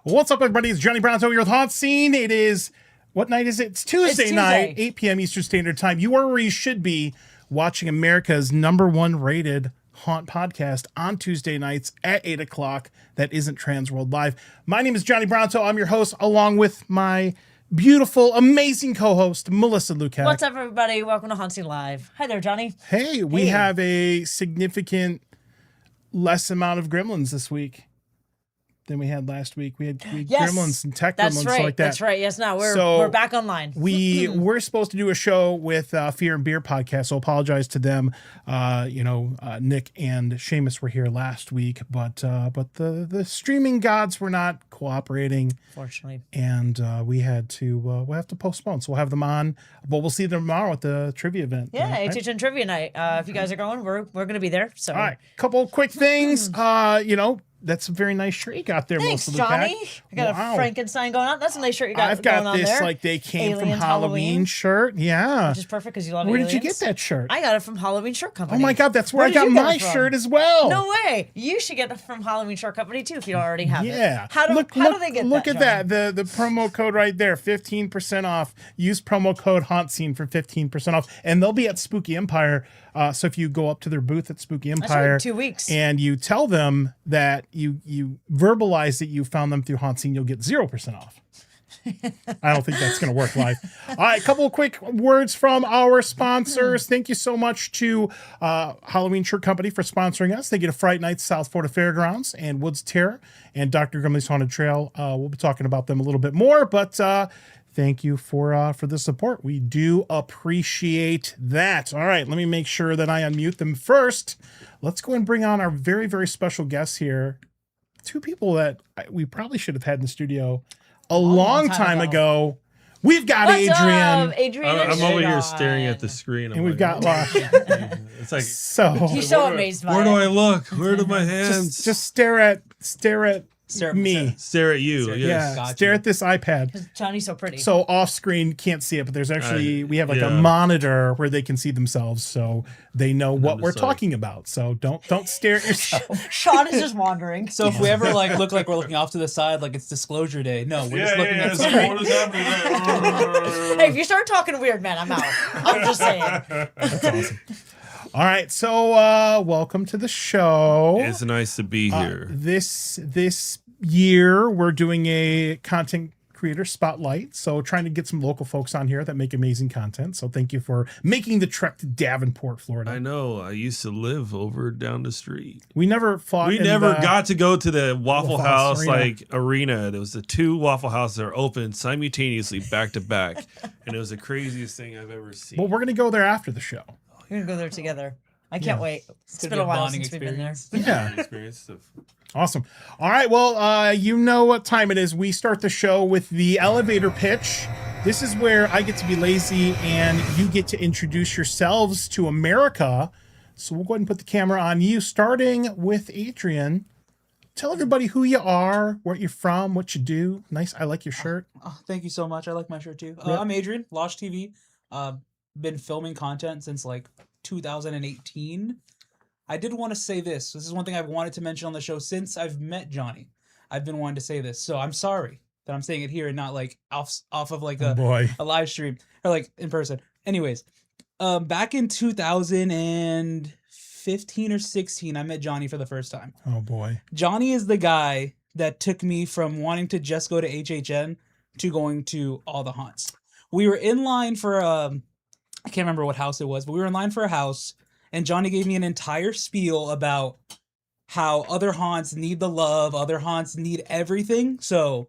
What's up, everybody? It's Johnny Bronto here with HauntScene. It is, what night is it? It's Tuesday night, 8 p.m. Eastern Standard Time. You are where you should be, watching America's #1 rated haunt podcast on Tuesday nights at 8 o'clock. That isn't Trans World Live. My name is Johnny Bronto. I'm your host, along with my beautiful, amazing co-host, Melissa Luque. What's up, everybody? Welcome to HauntScene Live. Hi there, Johnny. Hey, we have a significant less amount of gremlins this week than we had last week. We had gremlins and tech gremlins like that. That's right. Yes, now we're back online. We're supposed to do a show with Fear and Beer podcast, so apologize to them. Nick and Seamus were here last week, but the streaming gods were not cooperating, fortunately, and we had to we'll have to postpone. So we'll have them on, but we'll see them tomorrow at the trivia event. Yeah, right? HHN Trivia Night. If you guys are going, we're going to be there. So, all right, couple quick things. That's a very nice shirt you got there. Thanks, Johnny. I got a Frankenstein going on. That's a nice shirt you got. I've got going this on there. like they came from Halloween shirt. Yeah, which is perfect because you love Where aliens. did you get that shirt? I got it from Halloween Shirt Company. Oh my God, that's where I got my shirt as well. No way. You should get it from Halloween Shirt Company too if you don't already have it. Yeah. How do they get that? Look at that. The promo code right there, 15% off. Use promo code HauntScene for 15% off, and they'll be at Spooky Empire. So if you go up to their booth at Spooky Empire, 2 weeks, and you tell them that you verbalize that you found them through HauntScene, you'll get 0% off. I don't think that's going to work live. All right, a couple of quick words from our sponsors. Thank you so much to Halloween Shirt Company for sponsoring us. They get a Fright Night South Florida Fairgrounds and Woods Terror and Dr. Grimley's Haunted Trail. We'll be talking about them a little bit more, but thank you for the support. We do appreciate that. All right, let me make sure that I unmute them first. Let's go and bring on our very, very special guests here. Two people that we probably should have had in the studio a long time ago. We've got Adrian. Adrian and I'm Shawn. over here staring at the screen. And we've got Losh. It's like, so he's so amazed by where it. do I look? Where do my hands? Just stare at me. Stare at you. Yes. Yeah, stare at this iPad. Johnny's so pretty. So off screen can't see it, but there's actually we have like a monitor where they can see themselves, so they know what we're talking about. So don't stare at yourself. Shawn is just wandering. So if we ever look like we're looking off to the side, like it's disclosure day. No, we're just looking at something. What is happening? Hey, if you start talking weird, man, I'm out. I'm just saying. That's awesome. All right, so welcome to the show. It's nice to be here. This year, we're doing a content creator spotlight, so trying to get some local folks on here that make amazing content. So thank you for making the trek to Davenport, Florida. I know. I used to live over down the street. We never fought. We never got to go to the Waffle House arena. There was the two Waffle Houses that are open simultaneously back to back, and it was the craziest thing I've ever seen. Well, we're gonna go there after the show. We're gonna go there together. I can't wait. It's been a while since we've been there. Yeah. Experience of Awesome. All right. Well, you know what time it is. We start the show with the elevator pitch. This is where I get to be lazy and you get to introduce yourselves to America. So we'll go ahead and put the camera on you, starting with Adrian. Tell everybody who you are, where you're from, what you do. Nice. I like your shirt. Oh, thank you so much. I like my shirt too. I'm Adrian, Losh TV. Been filming content since like 2018. I did want to say this. This is one thing I've wanted to mention on the show since I've met Johnny. I've been wanting to say this. So I'm sorry that I'm saying it here and not like off of like a live stream or like in person. Anyways, back in 2015 or 16, I met Johnny for the first time. Oh boy. Johnny is the guy that took me from wanting to just go to HHN to going to all the haunts. We were in line for I can't remember what house it was, but we were in line for a house. And Johnny gave me an entire spiel about how other haunts need the love, other haunts need everything. So,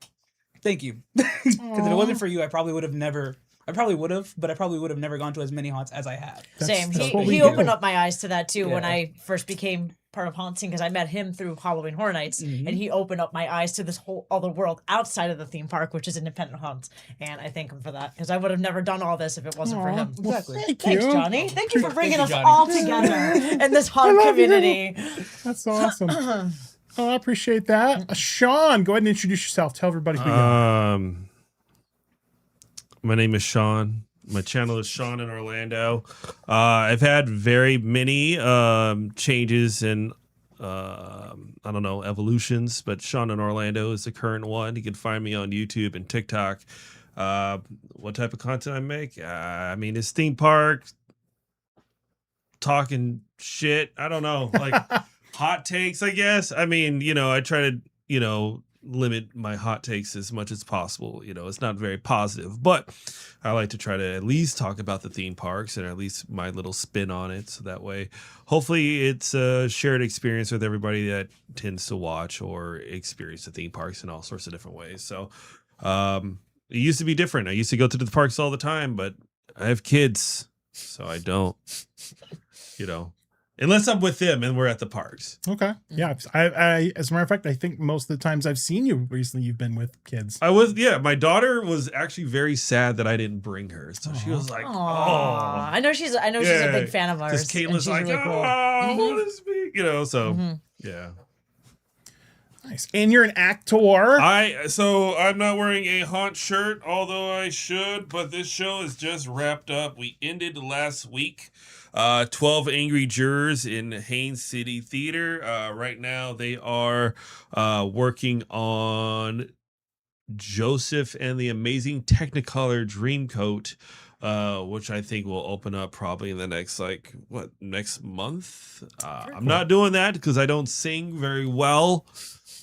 thank you. Because if it wasn't for you, I probably would have never gone to as many haunts as I have. Same. He opened up my eyes to that too when I first became part of HauntScene, because I met him through Halloween Horror Nights, and he opened up my eyes to this whole other world outside of the theme park, which is independent haunts. And I thank him for that, because I would have never done all this if it wasn't for him. Exactly. Thanks, Johnny. Thank you for bringing us all together in this haunt community. That's awesome. Oh, I appreciate that. Shawn, go ahead and introduce yourself. Tell everybody who you are. My name is Shawn. My channel is ShawnNOrlando. I've had very many changes in I don't know, evolutions, but ShawnNOrlando is the current one. You can find me on YouTube and TikTok. What type of content I make? I mean, it's theme park, talking shit. I don't know, like hot takes, I guess. I mean, I try to, limit my hot takes as much as possible. It's not very positive, but I like to try to at least talk about the theme parks and at least my little spin on it. So that way, hopefully it's a shared experience with everybody that tends to watch or experience the theme parks in all sorts of different ways. So, it used to be different. I used to go to the parks all the time, but I have kids, so I don't, unless I'm with them and we're at the parks. Okay. Yeah. I as a matter of fact, I think most of the times I've seen you recently, you've been with kids. My daughter was actually very sad that I didn't bring her. So she was like, Aw. I know she's a big fan of ours. Because Caitlin's like, really cool. I want to speak, so yeah. Nice. And you're an actor. So I'm not wearing a haunt shirt, although I should, but this show is just wrapped up. We ended last week. 12 Angry Jurors in Haines City Theater. Right now they are working on Joseph and the Amazing Technicolor Dreamcoat, which I think will open up probably in the next next month. I'm not doing that because I don't sing very well.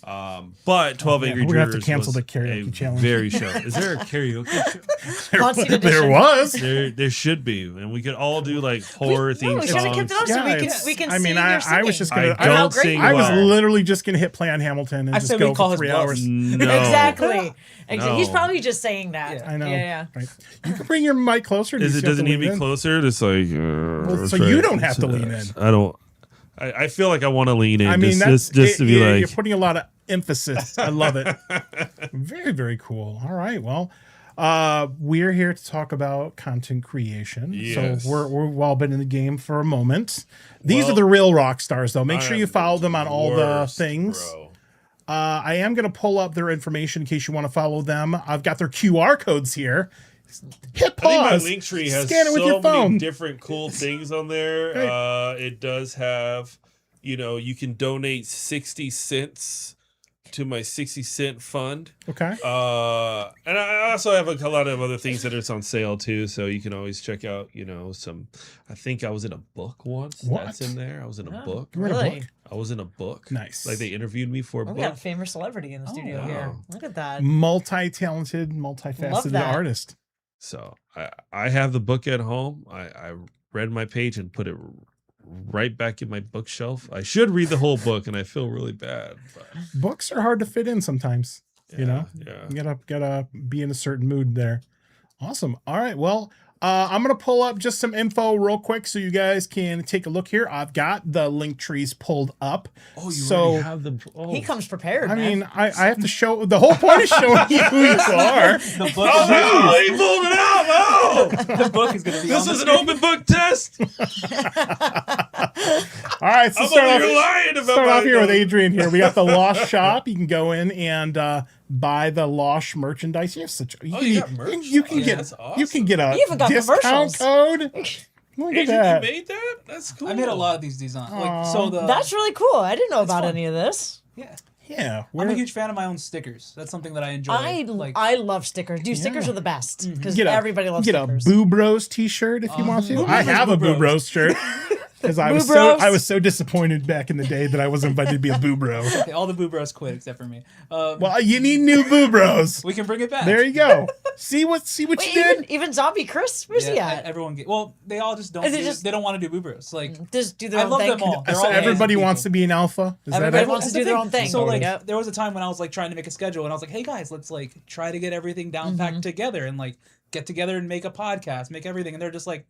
But 12 Angry Jurors. We're gonna have to cancel was the karaoke challenge. Very show. Is there a karaoke show? There was. There should be, and we could all do like horror themed we songs. should have kept it up so we can. I mean, I was just gonna. I don't sing I was well. literally just gonna hit play on Hamilton and I just said go we call for his 3 bluff. hours. No. Exactly. No. He's probably just saying that. I know. Yeah. Right. You can bring your mic closer. Does it doesn't need to be closer? Just like so you don't have to lean in. I don't. I feel like I want to lean in. I mean, just to be like you're putting a lot of emphasis. I love it. Very, very cool. All right. Well, we're here to talk about content creation. Yes. So we've all been in the game for a moment. These are the real rock stars, though. Make sure you follow them on all the things. Bro. I am going to pull up their information in case you want to follow them. I've got their QR codes here. Hit pause. I think my Linktree has Scan it with your so phone. many different cool things on there. It does have, you can donate 60 cents to my 60-cent fund. Okay. And I also have a lot of other things that are on sale too, so you can always check out, some. I think I was in a book once. What? That's in there. I was in a book. You read a book? I was in a book. Nice. Like they interviewed me for a book. We got a famous celebrity in the studio wow. here. Look at that. Multi-talented, Love multifaceted that. artist. So I have the book at home. I read my page and put it right back in my bookshelf. I should read the whole book, and I feel really bad. But Books are hard to fit in sometimes. Yeah. You gotta be in a certain mood there. Awesome. All right. Well, I'm gonna pull up just some info real quick so you guys can take a look here. I've got the link trees pulled up. Oh, you so already have the. Oh. He comes prepared. I man. mean, I have to show. The whole point is showing you who you are. The book Oh, is no, he pulled it out. Oh, the book is going to be. this on is the an open book test. All right. So I'm start over off, here lying about start off here with myself. Adrian. Here we got the Losh shop. You can go in and buy the Losh merchandise. You have such. You got merch? You can Oh, get. that's You can get a You even got discount commercials. code. Look at Adrian, that. you made that? That's cool. I made a lot of these designs. Aw. That's really cool. I didn't know about fun. any of this. Yeah. Yeah, I'm a huge fan of my own stickers. That's something that I enjoy. I love stickers. Dude, stickers are the best because Get a- everybody loves get stickers. a Boo Bros t-shirt if you want to. I have a Boo Bros shirt because I was Boo Bros. I was so disappointed back in the day that I wasn't invited to be a Boo Bro. Okay, all the Boo Bros quit except for me. Well, you need new Boo Bros. We can bring it back. There you go. See what you Wait, did? even Zombie Chris? Where's he at? Everyone well, they all just don't. Is it just- they don't want to do Boo Bros. Like Just do their I own love thing. them all. They're So all everybody amazing wants people. to be an alpha. Is Everybody that it? wants to do their own thing. So like, Yep. there was a time when I was like trying to make a schedule, and I was like, "Hey guys, let's like try to get everything down packed together, and like get together and make a podcast, make everything." And they're just like,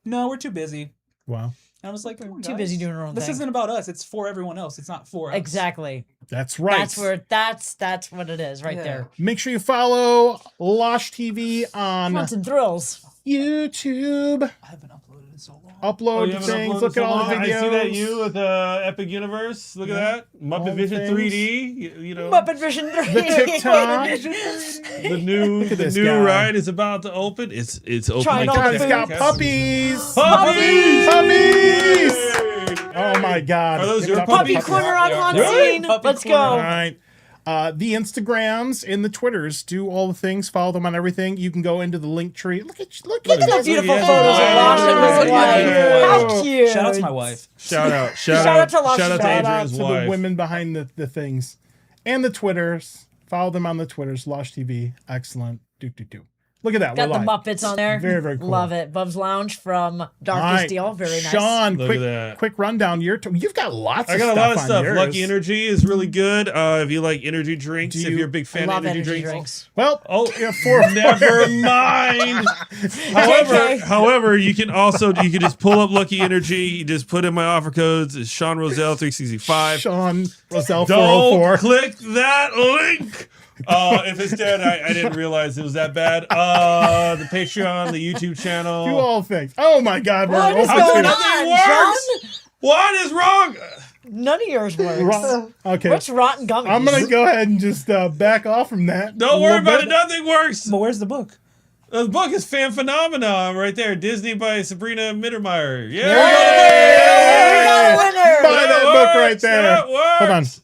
"No, we're too busy." Wow, And I was like, Too busy doing our own This thing. isn't about us. It's for everyone else. It's not for us. Exactly. that's right. That's what it is right Yeah. there. Make sure you follow Losh TV on Fun and thrills. YouTube. I haven't uploaded in so long. Upload you haven't things. uploaded Look at so all the long? videos. I see that you with Epic Universe. Look at that. All Muppet the Vision things. 3D. You know, Muppet Vision 3. The TikTok. the new Look at this new guy. ride is about to open. It's open. Trying Oh all my God, the it's got foods. puppies. Puppies! Puppies! Yay! Oh my God. Are those Give your it up for the Puppy puppies? corner on Yeah. Haunt Really? Scene. Puppy Let's corner. All go. right. The Instagrams and the Twitters, do all the things, follow them on everything. You can go into the link tree. Look at Look at the this. beautiful yeah. photos of Losh and his Yeah. wife. How cute. Shout out to my wife. Shout out to Losh. shout out to Shout out Adrian's to wife. the women behind the things. And the Twitters. Follow them on the Twitters. Losh TV. Excellent. Do. Look at that. Got We're the live. Muppets on there. Very, very cool. Love it. Bub's Lounge from All Darkest right. Deal. Very nice. Shawn, Look at that. quick rundown. You've got lots I of got a stuff lot of on stuff. yours. Lucky Energy is really good. If you like energy drinks, Do if you- you're a big fan I of love energy drinks. Well, Oh, yeah, four. never mind. However, you can just pull up Lucky Energy. You just put in my offer codes. It's Sean Roselle 365. Shawn Roselle Don't 404. click that link. If it's dead, I didn't realize it was that bad. The Patreon, the YouTube channel. Do all things. Oh my God, we're What is open going to- Nothing on, works. What is wrong? None of yours works. Okay, What's rotten gummies? I'm gonna go ahead and just back off from that. Don't a worry little about bit. it. Nothing works. But where's the book? The book is Fan Phenomena right there. Disney by Sabrina Mittermeier. Yeah. There we go, winner. Buy that book right there. That Hold on. works.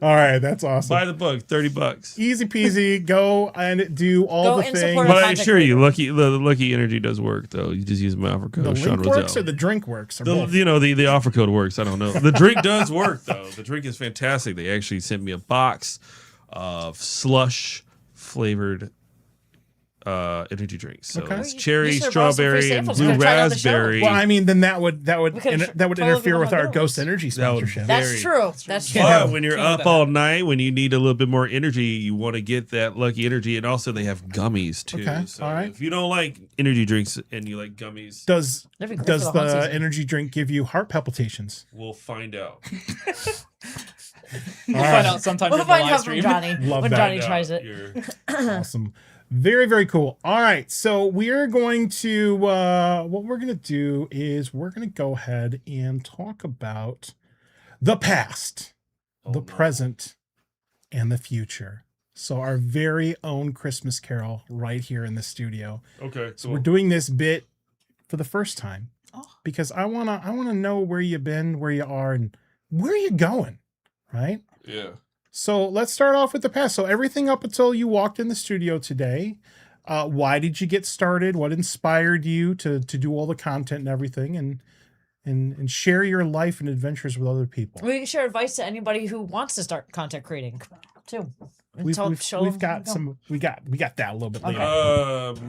All right, that's awesome. Buy the book, $30. Easy peasy. Go and do all Go the and things. support But I content assure you, creator. the Lucky Energy does work though. You just use my offer code. The Sean link works Roselle. or the drink works? Or The, both? you know, the offer code works. I don't know. The drink does work though. The drink is fantastic. They actually sent me a box of slush flavored energy drinks. So Okay. it's You cherry, should have brought some free strawberry, and samples. blue We're gonna try it on the show. raspberry. Well, I mean, then that would We could've totally interfere been with on our those. Ghost Energy That would- sponsorship. Very- That's true. That's true. Yeah. But when you're Can't let up that all happen. night, when you need a little bit more energy, you want to get that Lucky Energy, and also they have gummies too. Okay, So all right. if you don't like energy drinks and you like gummies, Does That'd be great does for the haunt the season. energy drink give you heart palpitations? we'll find out. We'll All find right. out sometime We'll during the find live out from stream. Johnny Love when that. Johnny Find tries out. it. You're- Awesome. Very, very cool. All right. So we're going to, what we're going to do is we're going to go ahead and talk about the past, Oh, the no. present, and the future. So our very own Christmas Carol right here in the studio. Okay, So cool. we're doing this bit for the first time Oh. because I want to know where you've been, where you are, and where you going, right? Yeah. So let's start off with the past. So everything up until you walked in the studio today, why did you get started? What inspired you to do all the content and everything, and share your life and adventures with other people? We can share advice to anybody who wants to start content creating too. And We've show we've them got how to go. we got that a little bit later.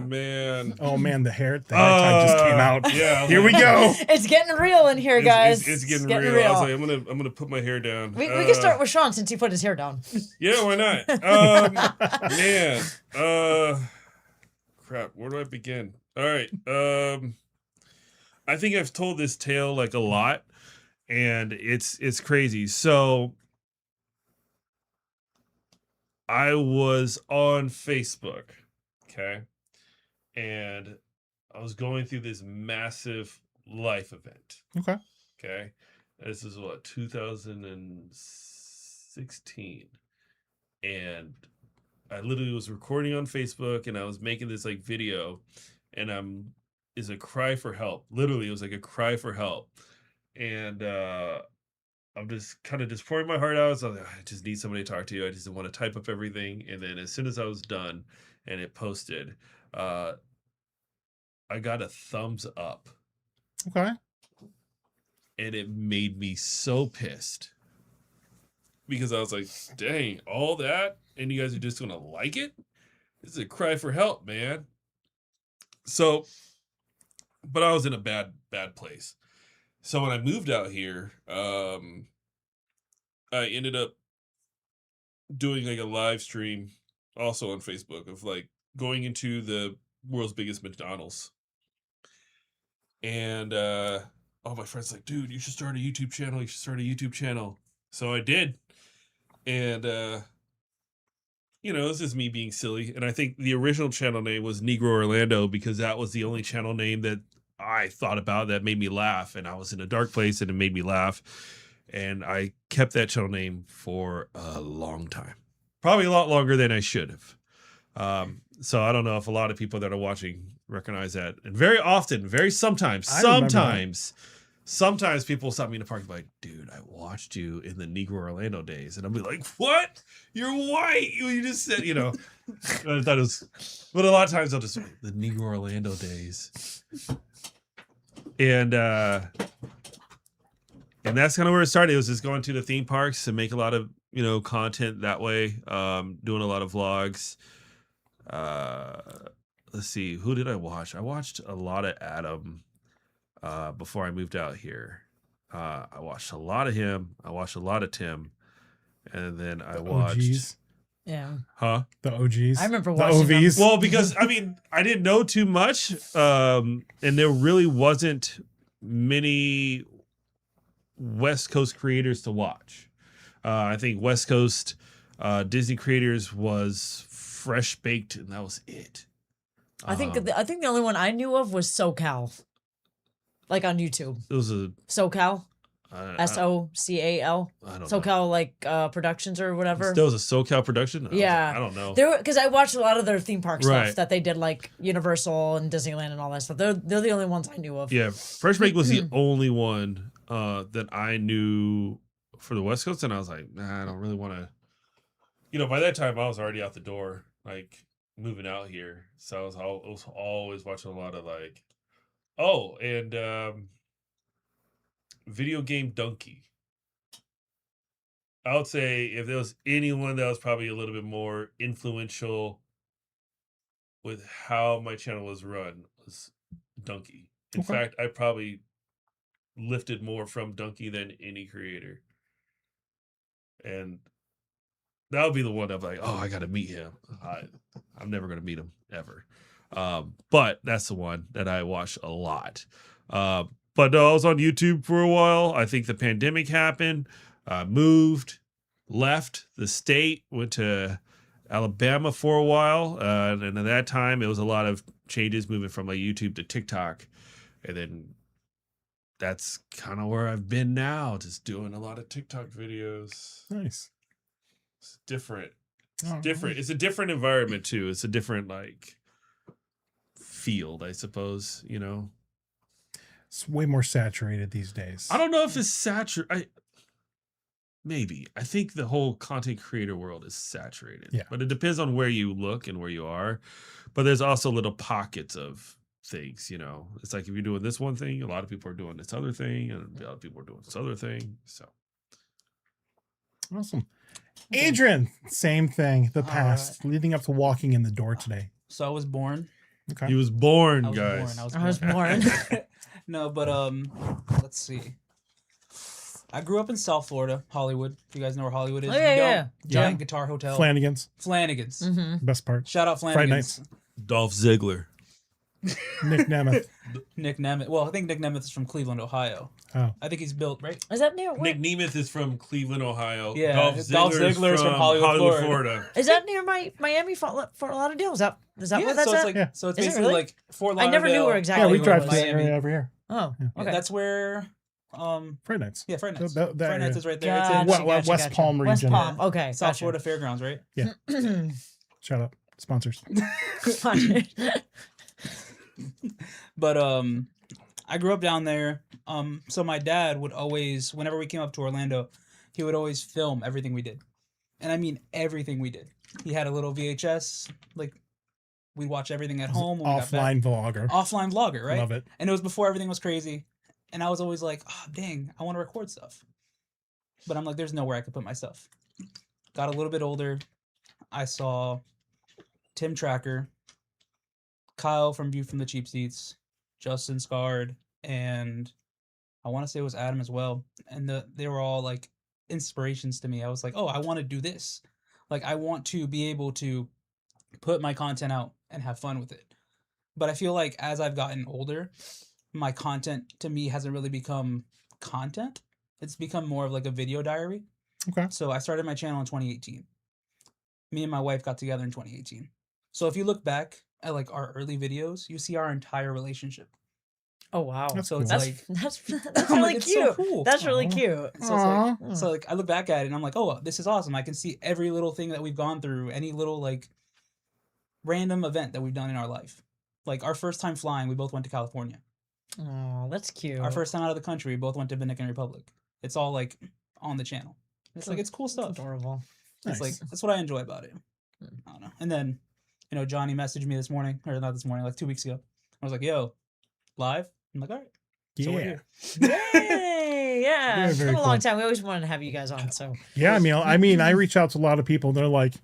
Man. Oh man, the hair time just came out. Yeah. Here we go. It's getting real in here, guys. It's getting real. I was like, I'm gonna put my hair down. we can start with Shawn since he put his hair down. Yeah, why not? Man. Crap. Where do I begin? All right. I think I've told this tale like a lot, and it's crazy. So I was on Facebook, okay, and I was going through this massive life event. Okay. Okay. This is what, 2016. And I literally was recording on Facebook and I was making this like video and is a cry for help. Literally, it was like a cry for help. And I'm just kind of just pouring my heart out. I was like, I just need somebody to talk to. I just want to type up everything. And then as soon as I was done and it posted, I got a thumbs up. Okay. And it made me so pissed because I was like, dang, all that, and you guys are just gonna like it? This is a cry for help, man. So, but I was in a bad place. So when I moved out here, I ended up doing like a live stream also on Facebook of like going into the world's biggest McDonald's. And all my friends like, dude, you should start a YouTube channel. You should start a YouTube channel. So I did. And, this is me being silly. And I think the original channel name was ShawnNOrlando because that was the only channel name that I thought about that made me laugh. And I was in a dark place and it made me laugh. And I kept that channel name for a long time. Probably a lot longer than I should have. So I don't know if a lot of people that are watching recognize that. And very often, sometimes people stop me in the park and be like, dude, I watched you in the Negro Orlando days. And I'll be like, what? You're white. You just said, I thought it was, but a lot of times I'll just say, the Negro Orlando days. And that's kind of where it started. It was just going to the theme parks to make a lot of, content that way. Doing a lot of vlogs. Let's see, who did I watch? I watched a lot of Adam before I moved out here. I watched a lot of him. I watched a lot of Tim. And then I watched... OGs. Yeah. Huh? The OGs. I remember the watching OVs. them. Well, because, I didn't know too much. And there really wasn't many West Coast creators to watch. I think West Coast Disney creators was Fresh Baked, and that was it. I think the only one I knew of was SoCal, like on YouTube. It was a SoCal, SoCal, I don't SoCal Productions or whatever. There was a SoCal production. I don't know. Because I watched a lot of their theme park stuff Right. that they did, like Universal and Disneyland and all that stuff. They're the only ones I knew of. Yeah, Fresh Baked was the only one that I knew for the West Coast, and I was like, nah, I don't really want to. By that time I was already out the door, like moving out here, so I was always watching a lot of like, Video Game Donkey. I would say if there was anyone that was probably a little bit more influential with how my channel was run, was Donkey. In fact, I probably lifted more from Donkey than any creator. And that would be the one I'm like, I got to meet him. I'm never going to meet him ever. But that's the one that I watch a lot. But no, I was on YouTube for a while. I think the pandemic happened. Moved, left the state, went to Alabama for a while. And at that time, it was a lot of changes moving from like YouTube to TikTok. And then that's kind of where I've been now, just doing a lot of TikTok videos. Nice. It's different. It's a different environment too. It's a different field, I suppose, It's way more saturated these days. I don't know if it's saturated. Maybe. I think the whole content creator world is saturated. Yeah. But it depends on where you look and where you are. But there's also little pockets of things, It's like if you're doing this one thing, a lot of people are doing this other thing, and a lot of people are doing this other thing. So Awesome. Adrian, same thing. The past, leading up to walking in the door today. So I was born. Okay. he was born, I was guys. born. I was born. No, but let's see. I grew up in South Florida, Hollywood. If you guys know where Hollywood is. Oh, If you yeah, don't, yeah. Giant Guitar Hotel. Flanagan's. Flanagan's. Mm-hmm. Best part. Shout out Friday Flanagan's. nights. Dolph Ziggler. Nick Nemeth. Nick Nemeth. Well, I think Nick Nemeth is from Cleveland, Ohio. Oh. I think he's built, right? Is that near? Nick Nemeth is from Cleveland, Ohio. Yeah, Dolph Ziggler is from Hollywood, Florida. Is that near Miami, Fort Lauderdale? Is that where that's so it's at? like Yeah. so it's Is it basically really? like Fort I Lauderdale. never knew where exactly. Yeah, we where drive it to was. that area over here. Oh, Yeah. okay. That's where Friday nights. yeah, Friday nights. So that Friday nights area. is right there. Gotcha, It's in West gotcha. Palm West region. Palm. Okay. South gotcha. Florida Fairgrounds, right? Shout out. Sponsors. But I grew up down there. So my dad would always, whenever we came up to Orlando, he would always film everything we did. And I mean everything we did. He had a little VHS, like we'd watch everything at home when we got back. Offline vlogger. Offline vlogger, right? Love it. And it was before everything was crazy. And I was always like, oh, dang, I want to record stuff. But I'm like, there's nowhere I could put my stuff. Got a little bit older. I saw Tim Tracker, Kyle from View from the Cheap Seats, Justin Scarred, and I want to say it was Adam as well. And they were all like inspirations to me. I was like, oh, I want to do this. Like, I want to be able to put my content out and have fun with it. But I feel like as I've gotten older, my content to me hasn't really become content. It's become more of like a video diary. Okay. So I started my channel in 2018. Me and my wife got together in 2018. So if you look back at like our early videos, you see our entire relationship. Oh wow. That's So it's cool. like That's I'm really like, it's so cute. cool. That's really Aw. cute. So Aw. it's like I look back at it and I'm like, oh, this is awesome. I can see every little thing that we've gone through, any little like random event that we've done in our life. Like our first time flying, we both went to California. Oh, that's cute. Our first time out of the country, we both went to Dominican Republic. It's all like on the channel. It's like it's cool stuff. Adorable. It's like that's what I enjoy about it. I don't know. And then, Johnny messaged me this morning, or not this morning, like 2 weeks ago. I was like, "Yo, live?" I'm like, "All right." Yeah. So we're here. Yay! Yeah, Very, it's very been a long cool. time. We always wanted to have you guys on. So Yeah, I reach out to a lot of people. And they're like,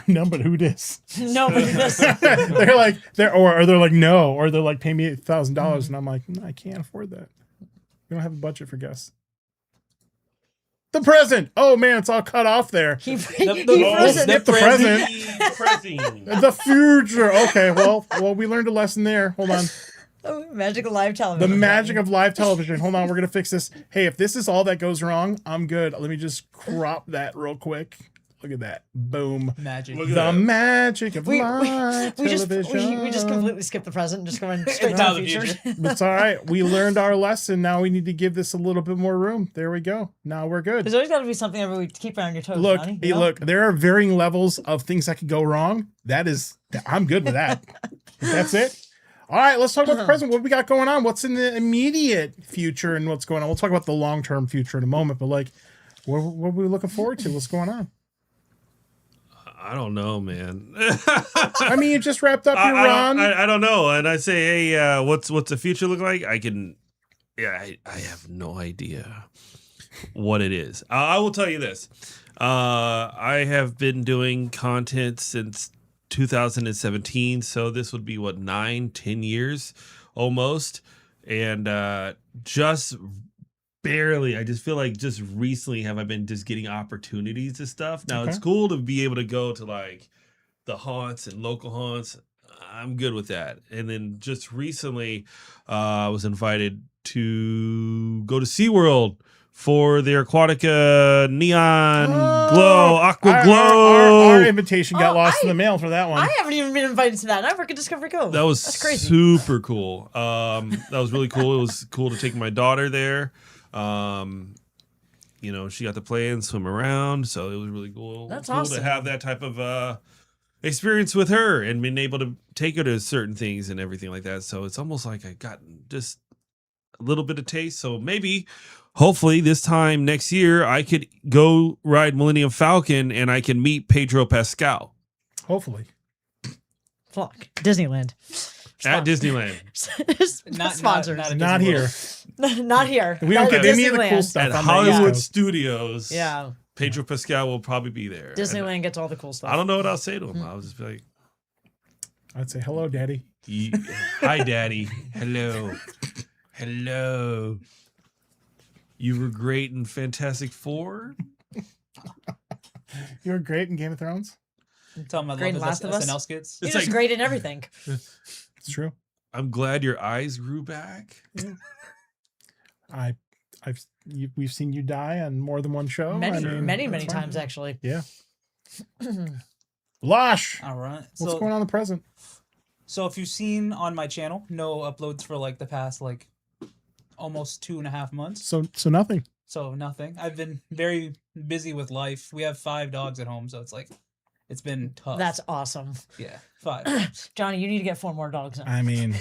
"No, but who this?" nobody does. they're like, they're like, "No," or they're like, "Pay me $1,000," and I'm like, "No, I can't afford that. We don't have a budget for guests." The present. Oh man, it's all cut off there. He We'll froze it. skip the present. Present. The future. Okay, well, we learned a lesson there. Hold on. Oh, magic of live television. The magic of live television. Hold on, we're gonna fix this. Hey, if this is all that goes wrong, I'm good. Let me just crop that real quick. Look at that. Boom. Magic. Look at The that. magic of we live just television. completely skipped the present and just going straight It's to now the the future. future. It's all right. We learned our lesson. Now we need to give this a little bit more room. There we go. Now we're good. There's always got to be something every week to keep you on your toes, Look, Johnny. hey, look, there are varying levels of things that could go wrong. I'm good with that. That's it. All right, let's talk about the present. What we got going on? What's in the immediate future and what's going on? We'll talk about the long-term future in a moment, but like, what are we looking forward to? What's going on? I don't know, man. I mean, you just wrapped up your run. I don't know. And I say, hey, what's the future look like? I have no idea what it is. I will tell you this. I have been doing content since 2017, so this would be 9-10 years almost, and just barely. I just feel like just recently have I been just getting opportunities to stuff. Now it's cool to be able to go to like the haunts and local haunts. I'm good with that. And then just recently, I was invited to go to SeaWorld for their Aquatica neon glow, aqua glow. Our invitation got lost in the mail for that one. I haven't even been invited to that. And I work at Discovery Cove. That's crazy. Super cool. That was really cool. It was cool to take my daughter there. She got to play and swim around, so it was really cool. That's cool awesome. to have that type of experience with her and being able to take her to certain things and everything like that. So it's almost like I got just a little bit of taste. So maybe, hopefully, this time next year, I could go ride Millennium Falcon and I can meet Pedro Pascal Hopefully. Flock. Disneyland. at Disneyland. Sponsors. Not here. Not here. We don't Not get any of the cool Disneyland. stuff. At on the Hollywood East Coast. Studios, Yeah. Pedro Pascal will probably be there. And Disneyland gets all the cool stuff. I don't know what I'll say to him. I'll just be like, I'd say, hello, Daddy. hi, Daddy. Hello. Hello. You were great in Fantastic Four. You were great in Game of Thrones. Tell him I Great in love his Last of Us. SNL skits. You're It's just like- great in everything. It's true. I'm glad your eyes grew back. We've seen you die on more than one show. Many, I mean, many that's fine. times, actually. Yeah. Losh, All right. what's going on in the present? So if you've seen on my channel, no uploads for like the past like almost 2.5 months. So nothing. So nothing. I've been very busy with life. We have 5 dogs at home, so it's been tough. That's awesome. yeah, 5. Johnny, you need to get 4 more dogs now. I mean,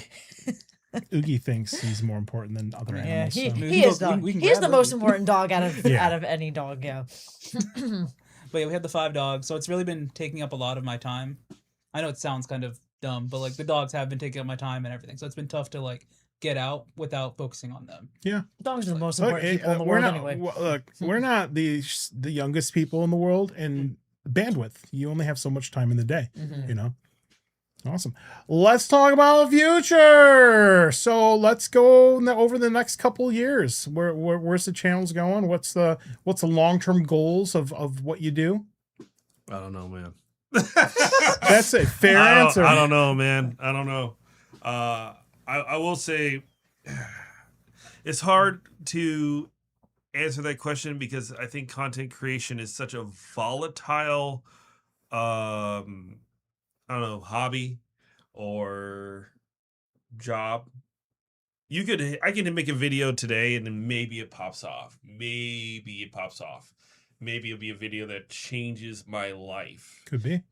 Oogie thinks he's more important than other Yeah, animals. he, so. We he can is go- the we can he is grab the most Ruby. important dog out of Yeah. out of any dog. Yeah. But yeah, we have the 5 dogs, so it's really been taking up a lot of my time. I know it sounds kind of dumb, but like the dogs have been taking up my time and everything, so it's been tough to like get out without focusing on them. Yeah. Dogs are the most Look, important people in the we're world not. anyway. Look, we're not the youngest people in the world, and bandwidth. You only have so much time in the day. Mhm. You know. Awesome. Let's talk about the future. So let's go over the next couple years. Where's the channels going? What's the long-term goals of what you do? I don't know, man. That's a fair answer. I don't know, man. I don't know. I will say it's hard to answer that question because I think content creation is such a volatile I don't know, hobby or job. I can make a video today and then maybe it pops off. Maybe it'll be a video that changes my life. Could be.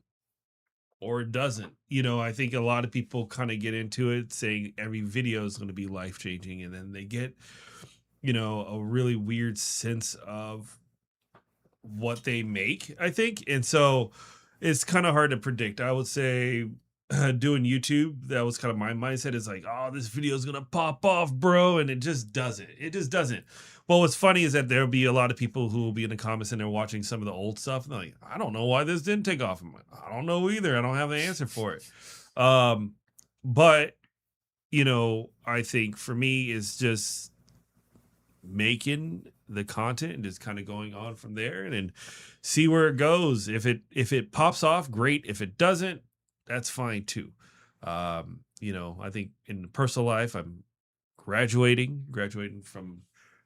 or it doesn't. You know, I think a lot of people kind of get into it saying every video is going to be life-changing, and then they get, you know, a really weird sense of what they make, I think. And so it's kind of hard to predict. I would say doing YouTube, that was kind of my mindset, is like, oh, this video is going to pop off, bro. And it just doesn't. It just doesn't. Well, what's funny is that there'll be a lot of people who will be in the comments and they're watching some of the old stuff. And they're like, I don't know why this didn't take off. I'm like, I don't know either. I don't have the answer for it. But, you know, I think for me is just making the content and just kind of going on from there and then see where it goes. If it pops off, great. If it doesn't, that's fine too. You know, I think in personal life, I'm graduating from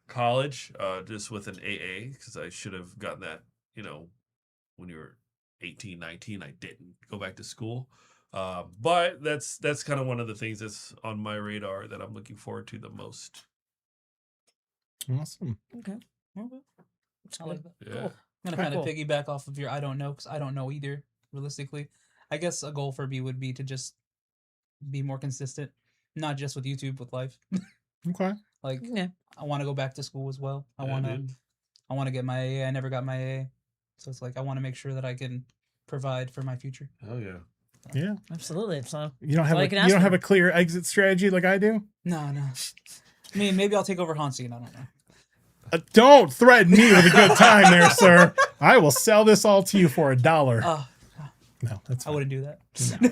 college, just with an AA, because I should have gotten that, you know, when you were 18, 19. I didn't go back to school. But that's kind of one of the things that's on my radar that I'm looking forward to the most. Awesome. Okay. I like that. Yeah. Cool. I'm gonna kind of piggyback off of your I don't know, because I don't know either, realistically. I guess a goal for me would be to just be more consistent, not just with YouTube, with life. Okay. Like, Yeah. I want to go back to school as well. I Yeah, want dude. to get my AA. I never got my AA, so it's like I want to make sure that I can provide for my future. Oh yeah. Yeah. Absolutely. So You don't have all a, you can you ask don't have for. a clear exit strategy like I do? No. I mean, maybe I'll take over HauntScene. I don't know. Don't threaten me with a good time there, sir. I will sell this all to you for $1. No, that's I fine. wouldn't do that. No,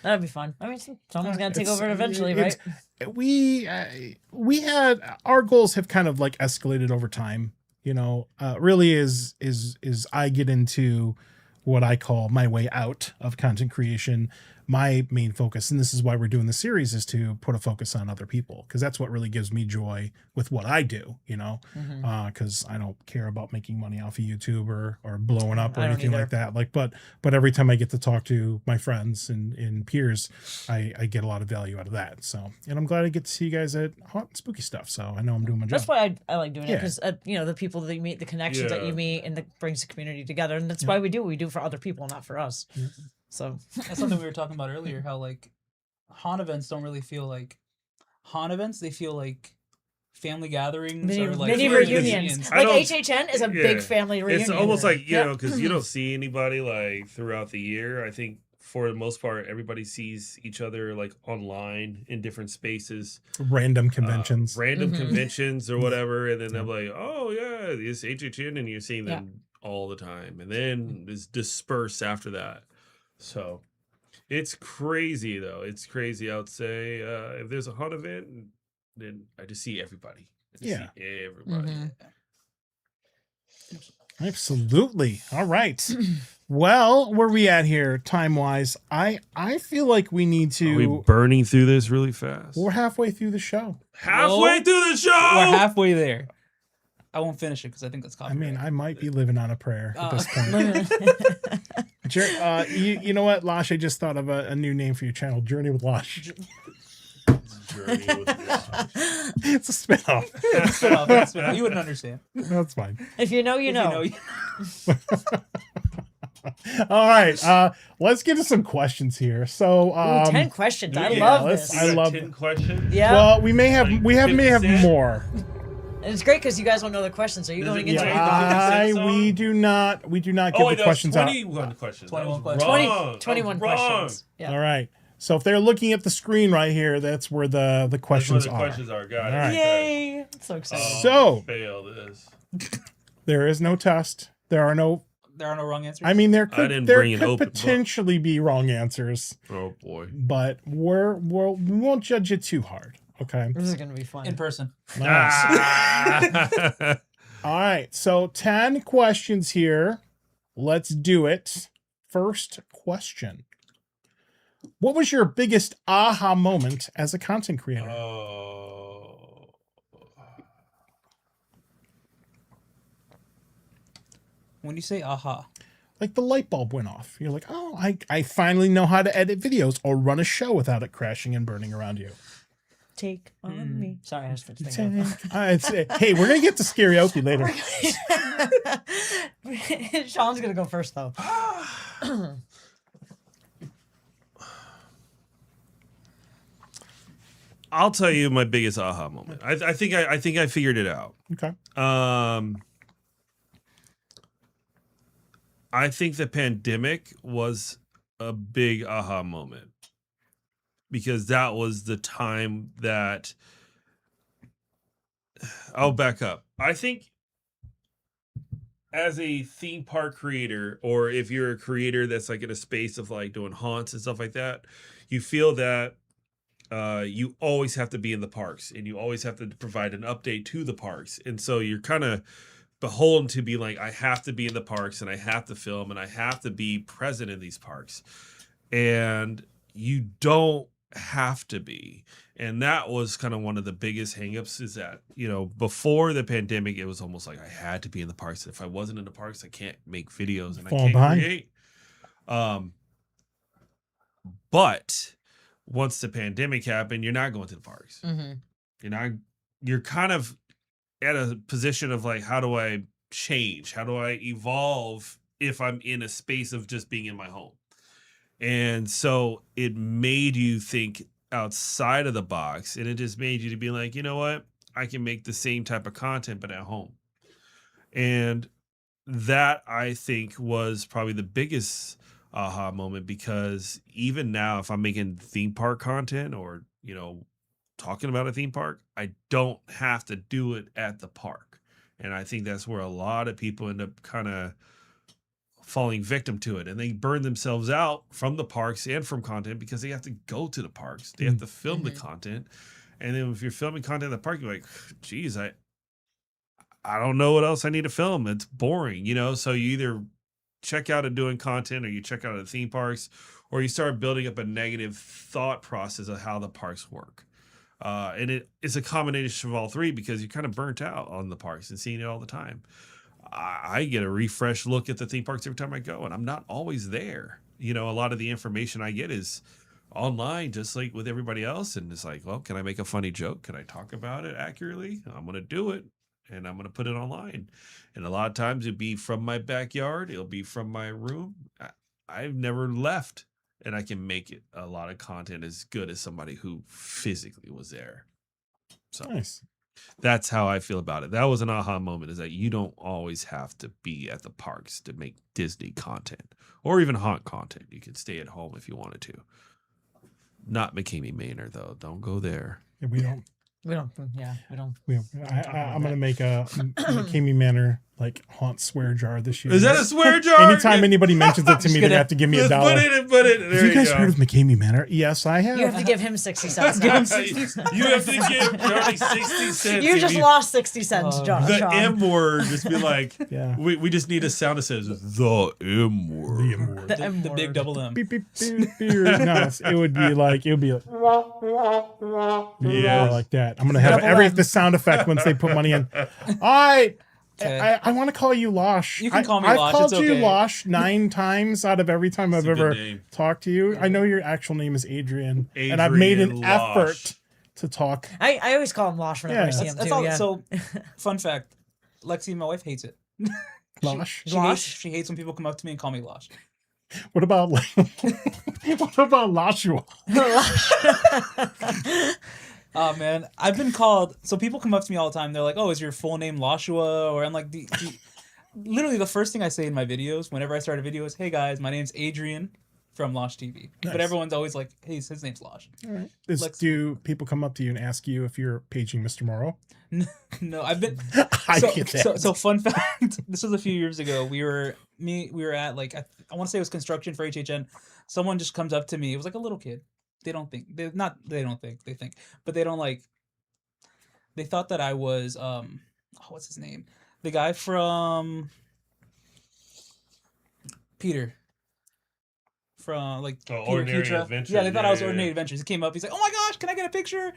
That'd be fun. I mean, someone's gonna take It's- over eventually, right? We had our goals have kind of like escalated over time. You know, really is I get into what I call my way out of content creation. My main focus, and this is why we're doing the series, is to put a focus on other people, because that's what really gives me joy with what I do, you know, because I don't care about making money off of YouTube or blowing up or I don't anything either. like that. Like, but every time I get to talk to my friends and peers, I get a lot of value out of that. So, and I'm glad I get to see you guys at Haunt and Spooky Stuff. So I know I'm doing my job. That's why I like doing it, Yeah. because you know, the people that you meet, the connections that Yeah. you meet, and that brings the community together, and that's why we do what we do for other people, not for us. So That's something we were talking about earlier. How like haunt events don't really feel like haunt events. They feel like family gatherings mini, or like mini family reunions. I Like don't- HHN is a yeah. big family reunion. It's almost like, you Yeah. know, because you don't see anybody like throughout the year. I think for the most part, everybody sees each other like online in different spaces, Random conventions. random Mhm. conventions or whatever. And then they're like, oh, yeah, it's HHN. And you're seeing Yeah. them all the time. And then it's dispersed after that. So it's crazy, though. It's crazy. I would say if there's a hunt event, then I just see everybody. I just Yeah. see everybody. Mhm. Absolutely. All right. Well, where we at here time wise? I feel like we need Are we to. burning through this really fast? We're halfway through the show. Halfway No. through the show. we're halfway there. I won't finish it because I think that's I copyright. mean, I might be living on a prayer at this point. Mhm. You know what, Losh? I just thought of a new name for your channel, Journey with Losh. Journey with Losh. It's a spinoff. Spin-off. You wouldn't understand. That's fine. If you know, you If know. All right. Let's get to some questions here. So, Ooh, 10 questions. I Yeah, love let's- this. I You got love 10 questions. Yeah. well, we may have Like may 50 have Cent? more. And it's great because you guys don't know the questions. Are you Does going it into get Yeah, you? we do not give Oh, wait, the that questions was out. 21 questions. 21 That was questions. wrong. 21 That was wrong. questions? Yeah. All right. So if they're looking at the screen right here, that's where the That's where questions the are. questions are. Got it. All right. Yay. I'm so excited. So- fail this. There is no test. There are no. There are no wrong answers. I mean, there didn't could bring an open book. potentially be wrong answers, Oh boy. but we won't judge it too hard. Okay. This is going to be fun. in person. Nice. Ah. All right. So 10 questions here. Let's do it. First question. What was your biggest aha moment as a content creator? Oh. When you say aha, Like the light bulb went off. You're like, oh, I finally know how to edit videos or run a show without it crashing and burning around you. Take on me. Sorry, I was thinking. Hey, we're going to get to karaoke later. Sean's going to go first, though. I'll tell you my biggest aha moment. I think I figured it out. Okay. I think the pandemic was a big aha moment because that was the time that I'll back up. I think as a theme park creator, or if you're a creator that's like in a space of like doing haunts and stuff like that, you feel that you always have to be in the parks and you always have to provide an update to the parks. And so you're kind of beholden to be like, I have to be in the parks and I have to film and I have to be present in these parks. And you don't have to be. And that was kind of one of the biggest hangups is that, before the pandemic, it was almost like I had to be in the parks. If I wasn't in the parks, I can't make videos and I can't create. But once the pandemic happened, you're not going to the parks. Mm-hmm. You're kind of at a position of like, how do I change? How do I evolve if I'm in a space of just being in my home? And so it made you think outside of the box, and it just made you to be like, you know what? I can make the same type of content, but at home. And that, I think, was probably the biggest aha moment, because even now, if I'm making theme park content or, talking about a theme park, I don't have to do it at the park. And I think that's where a lot of people end up kind of falling victim to it. And they burn themselves out from the parks and from content because they have to go to the parks. They have to film the content. And then if you're filming content in the park, you're like, geez, I don't know what else I need to film. It's boring, So you either check out of doing content or you check out of the theme parks, or you start building up a negative thought process of how the parks work. And it's a combination of all three because you're kind of burnt out on the parks and seeing it all the time. I get a refresh look at the theme parks every time I go, and I'm not always there. A lot of the information I get is online, just like with everybody else. And it's like, well, can I make a funny joke? Can I talk about it accurately? I'm going to do it, and I'm going to put it online. And a lot of times it'll be from my backyard. It'll be from my room. I've never left. And I can make it a lot of content as good as somebody who physically was there. So Nice. That's how I feel about it. That was an aha moment, is that you don't always have to be at the parks to make Disney content or even haunt content. You can stay at home if you wanted to. Not McKamey Manor, though. Don't go there. Yeah, we don't. I'm going to make a McKamey Manor like haunt swear jar this year. Is that a swear jar? Anytime anybody mentions it to me, they have to give me $1. Put it. There Have you guys go. heard of McKamey Manor? Yes, I have. You have to give him 60 cents. You have to give Johnny 60 cents. You just lost 60 cents, John. The Shawn. M word. Just be like, Yeah. we just need a sound that says the M word. The M word. The M The big word. double M. Beep, beep, beep, beep. No, it would be like Yeah. like that. I'm gonna have the sound effect once they put money in. Okay. I want to call you Losh. You can call me I've Losh, called it's you okay. Losh 9 times out of every time I've a good ever name. talked to you. I know your actual name is Adrian, and I've made an Adrian Losh. effort to talk. I always call him Losh whenever I see him, That's too. all. Yeah. So, fun fact: Lexi, my wife, hates it. Losh. She hates when people come up to me and call me Losh. What about what about Loshua? Oh man, I've been called. So people come up to me all the time. They're like, "Oh, is your full name Loshua?" Or I'm like, literally the first thing I say in my videos whenever I start a video is, "Hey guys, my name's Adrian from Losh TV." Nice. But everyone's always like, "Hey, his name's Losh." All right. Do people come up to you and ask you if you're paging Mr. Morrow? No, I've been. I So, get that. so fun fact. This was a few years ago. We were at like I want to say it was construction for HHN. Someone just comes up to me. It was like a little kid. They think, but they don't like. They thought that I was what's his name? The guy from Peter. From like Peter Ordinary Cutra. Adventures. Yeah, they thought I was Yeah. Ordinary Adventures. He came up. He's like, "Oh my gosh, can I get a picture,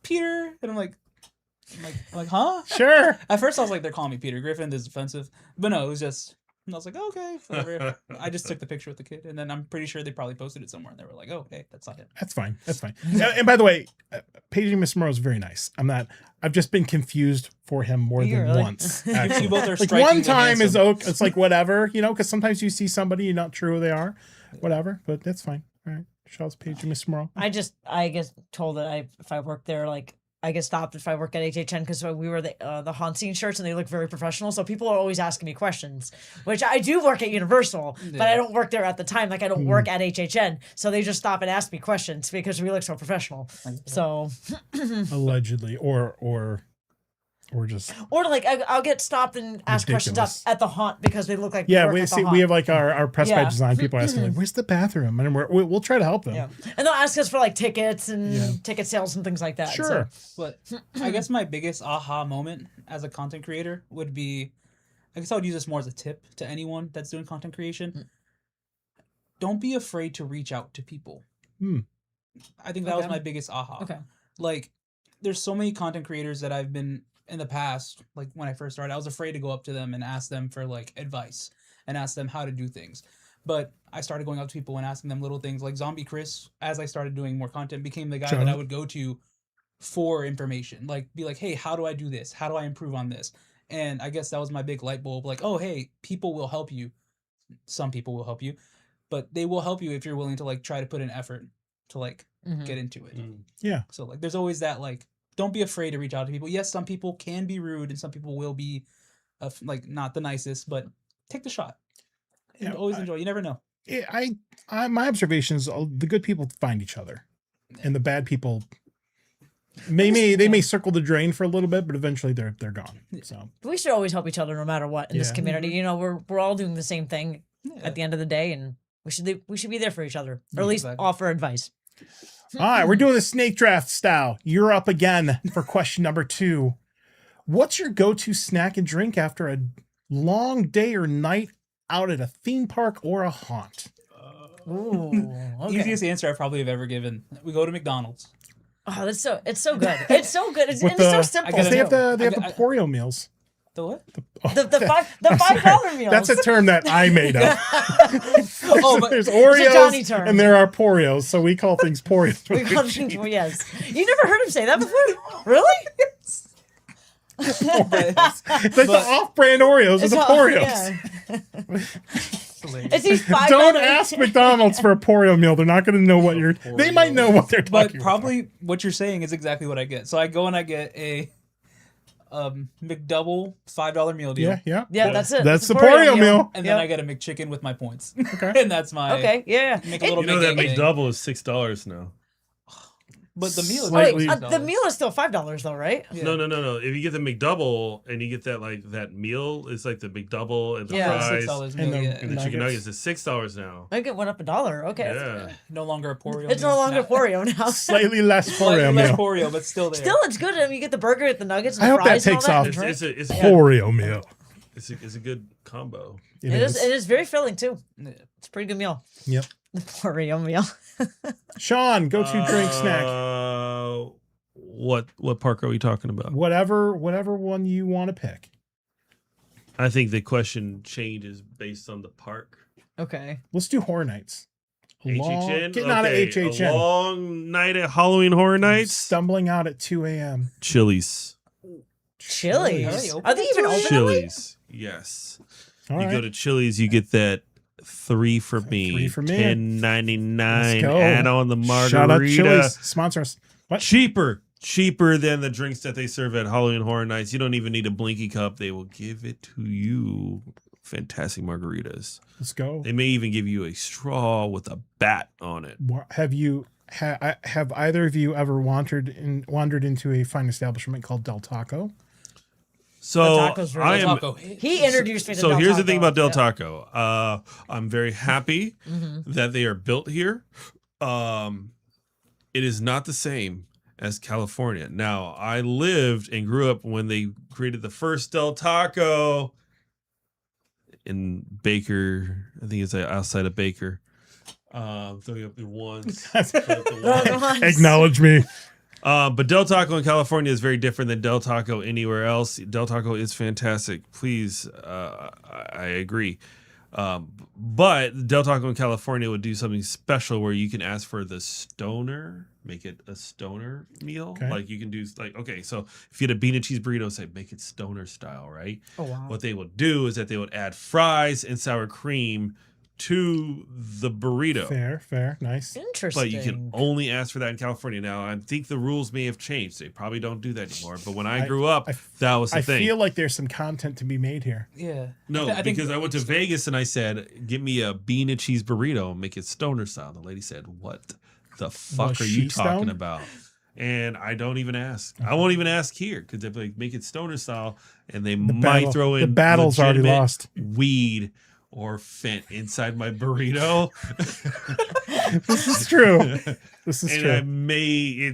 Peter?" And I'm like, huh? Sure. At first, I was like, they're calling me Peter Griffin. This is offensive. But no, it was just, and I was like, okay, whatever. I just took the picture with the kid, and then I'm pretty sure they probably posted it somewhere, and they were like, oh, hey, that's not him. That's fine. And by the way, paging Mr. Morrow is very nice. I've just been confused for him more than Really? once. You Actually. both are Like strikingly one time is handsome. okay. It's like whatever, because sometimes you see somebody, you're not sure who they are, whatever. But that's fine. All right. Shaw's page, Miss Morrow. I get told that if I work there, like I get stopped if I work at HHN because we were the HauntScene shirts and they look very professional. So people are always asking me questions, which I do work at Universal, but I don't work there at the time. Like I don't work at HHN, so they just stop and ask me questions because we look so professional. So Allegedly, or just like I'll get stopped and asked questions at the haunt because they look like we have like our press badge design people asking like, where's the bathroom, and we'll try to help them. Yeah, and they'll ask us for like tickets and ticket sales and things like that. Sure. But I guess my biggest aha moment as a content creator would be, I guess I would use this more as a tip to anyone that's doing content creation. Don't be afraid to reach out to people. I think that was my biggest aha. Okay. Like, there's so many content creators that I've been in the past, like when I first started, I was afraid to go up to them and ask them for like advice and ask them how to do things. But I started going up to people and asking them little things like Zombie Chris, as I started doing more content, became the guy that I would go to for information. Like, be like, hey, how do I do this? How do I improve on this? And I guess that was my big light bulb. Like, oh, hey, people will help you. Some people will help you, but they will help you if you're willing to like try to put an effort to like get into it. Yeah. So like, there's always that like, don't be afraid to reach out to people. Yes, some people can be rude and some people will be like not the nicest, but take the shot. And always enjoy. You never know. My observations, the good people find each other, and the bad people they may circle the drain for a little bit, but eventually they're gone. So we should always help each other no matter what in this community. You know, we're all doing the same thing at the end of the day, and we should be there for each other, or at least offer advice. All right, we're doing the snake draft style. You're up again for question number 2. What's your go-to snack and drink after a long day or night out at a theme park or a haunt? Ooh, okay. Easiest answer I probably have ever given. We go to McDonald's. Oh, it's so good. It's so good. It's so simple. They have the Poreo meals. The what? The $5 meals. That's a term that I made up. But there's It's a Johnny Oreos term. and there are Poreos, so we call things Poreos. We call things, yes. You never heard him say that before? Really? It's like the off-brand Oreos are the Poreos. It's these $5. Don't ask McDonald's for a Poreo meal. They're not going to know what you're. They might know what they're talking But probably what you're saying is exactly what I get. So I go and I get a McDouble $5 meal deal. Yeah. That's it. That's the Poreo meal. And then I get a McChicken with my points. Okay. And that's my Make a little You know that McDouble McDouble is $6 now. But the meal is Slightly- the meal is still $5 though, right? Yeah. No. If you get the McDouble and you get that meal, it's like the McDouble and the Yeah. fries $6 And meal. the- Yeah. and the chicken nuggets is $6 now. I think it went up $1. Okay. Yeah. No longer a Poreo. It's no longer Poreo now. Slightly less Slightly Poreo less meal. Poreo, but still there. Still, it's good. I mean, you get the burger, get the nuggets, and I the hope that fries and all takes that. off. and drink. It's a Poreo meal. it's a good combo. It It is. is very filling too. Yeah. It's a pretty good meal. Yep. The Poreo meal. Shawn, go to drink snack. What park are we talking about? Whatever one you want to pick. I think the question changes based on the park. Okay. Let's do Horror Nights. HHN? Getting out of A HHN. long night at Halloween Horror Nights. Stumbling out at 2 a.m. Chili's. Chili's. Are Are they even open? Chili's. Yes. All you right. go to Chili's, you get that 3 for me. 3 for me. $10.99. Let's go. Add on the margarita. Shout out Chili's. Sponsor us. What? Cheaper than the drinks that they serve at Halloween Horror Nights. You don't even need a blinky cup. They will give it to you. Fantastic margaritas. Let's go. They may even give you a straw with a bat on it. Have either of you ever wandered into a fine establishment called Del Taco? So The tacos really I am. Taco. He introduced me to So Del here's the Taco. thing about Del Yeah. Taco. I'm very happy that they are built here. It is not the same as California. Now, I lived and grew up when they created the first Del Taco in Baker. I think it's outside of Baker. Throwing up the ones. Acknowledge me. But Del Taco in California is very different than Del Taco anywhere else. Del Taco is fantastic. Please, I agree. But Del Taco in California would do something special where you can ask for the stoner, make it a stoner meal. Okay. Like you can do so if you had a bean and cheese burrito, say make it stoner style, right? Oh wow. What they will do is that they would add fries and sour cream to the burrito. Fair, nice. Interesting. But you can only ask for that in California. Now, I think the rules may have changed. They probably don't do that anymore. But when I grew up, that was the thing. I feel like there's some content to be made here. Yeah. No, I think because I went to Vegas and I said, "Give me a bean and cheese burrito and make it stoner style." The lady said, "What the fuck Was are she you talking stoned? about?" And I don't even ask. I won't even ask here because they like make it stoner style, and they might throw in the battle's already legitimate lost. weed or fent inside my burrito. This is true. This is And true. I may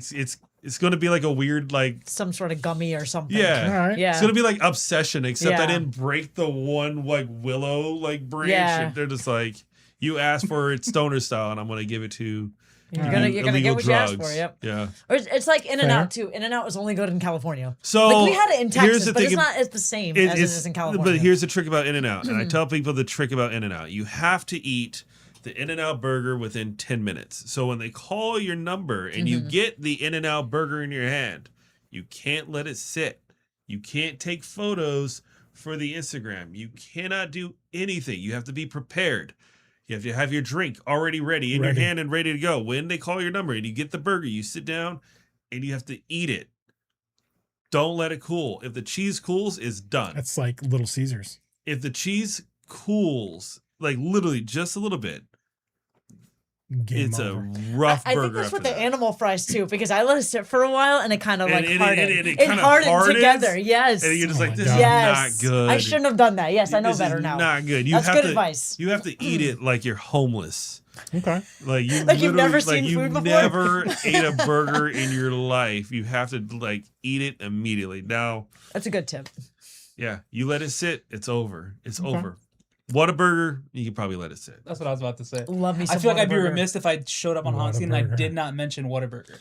it's going to be like a weird like some sort of gummy or something. yeah. All right. Yeah. It's gonna be like Obsession, except I Yeah. didn't break the one like willow like branch. Yeah. And they're just like, you asked for it stoner style, and I'm gonna give it to You're All gonna right. you're gonna illegal get what you asked drugs. for. Yep. Yeah. Or it's like In and Fair. Out too. In and Out was only good in California. So Like we had it in here's Texas, the but it's thing- not as the same as it is in California. But here's the trick about In-N-Out, and I tell people the trick about In-N-Out: you have to eat the In-N-Out burger within 10 minutes. So when they call your number and you get the In-N-Out burger in your hand, you can't let it sit. You can't take photos for the Instagram. You cannot do anything. You have to be prepared. You have to have your drink already ready in your Ready. hand and ready to go. When they call your number and you get the burger, you sit down and you have to eat it. Don't let it cool. If the cheese cools, it's done. That's like Little Caesars. If the cheese cools, like literally just a little bit, Game it's over. a rough I burger. think that's after with the that. animal fries too, because I let it sit for a while and it kind of And like hardened. it It kinda hardened hardens, together. Yes. And you're just Oh like, my this God. is Yes. not good. I shouldn't have done that. Yes, I know This better is now. Not good. You That's have good to, advice. You have to eat it like you're homeless. Okay. Like you Like you've never literally- seen like food you before? never ate a burger in your life. You have to like eat it immediately. Now, That's a good tip. yeah, you let it sit, it's over. It's Okay. over. Whataburger, you can probably let it sit. That's what I was about to say. Love me some I feel like I'd be Whataburger. remiss if I showed up on HauntScene and I Whataburger. did not mention Whataburger.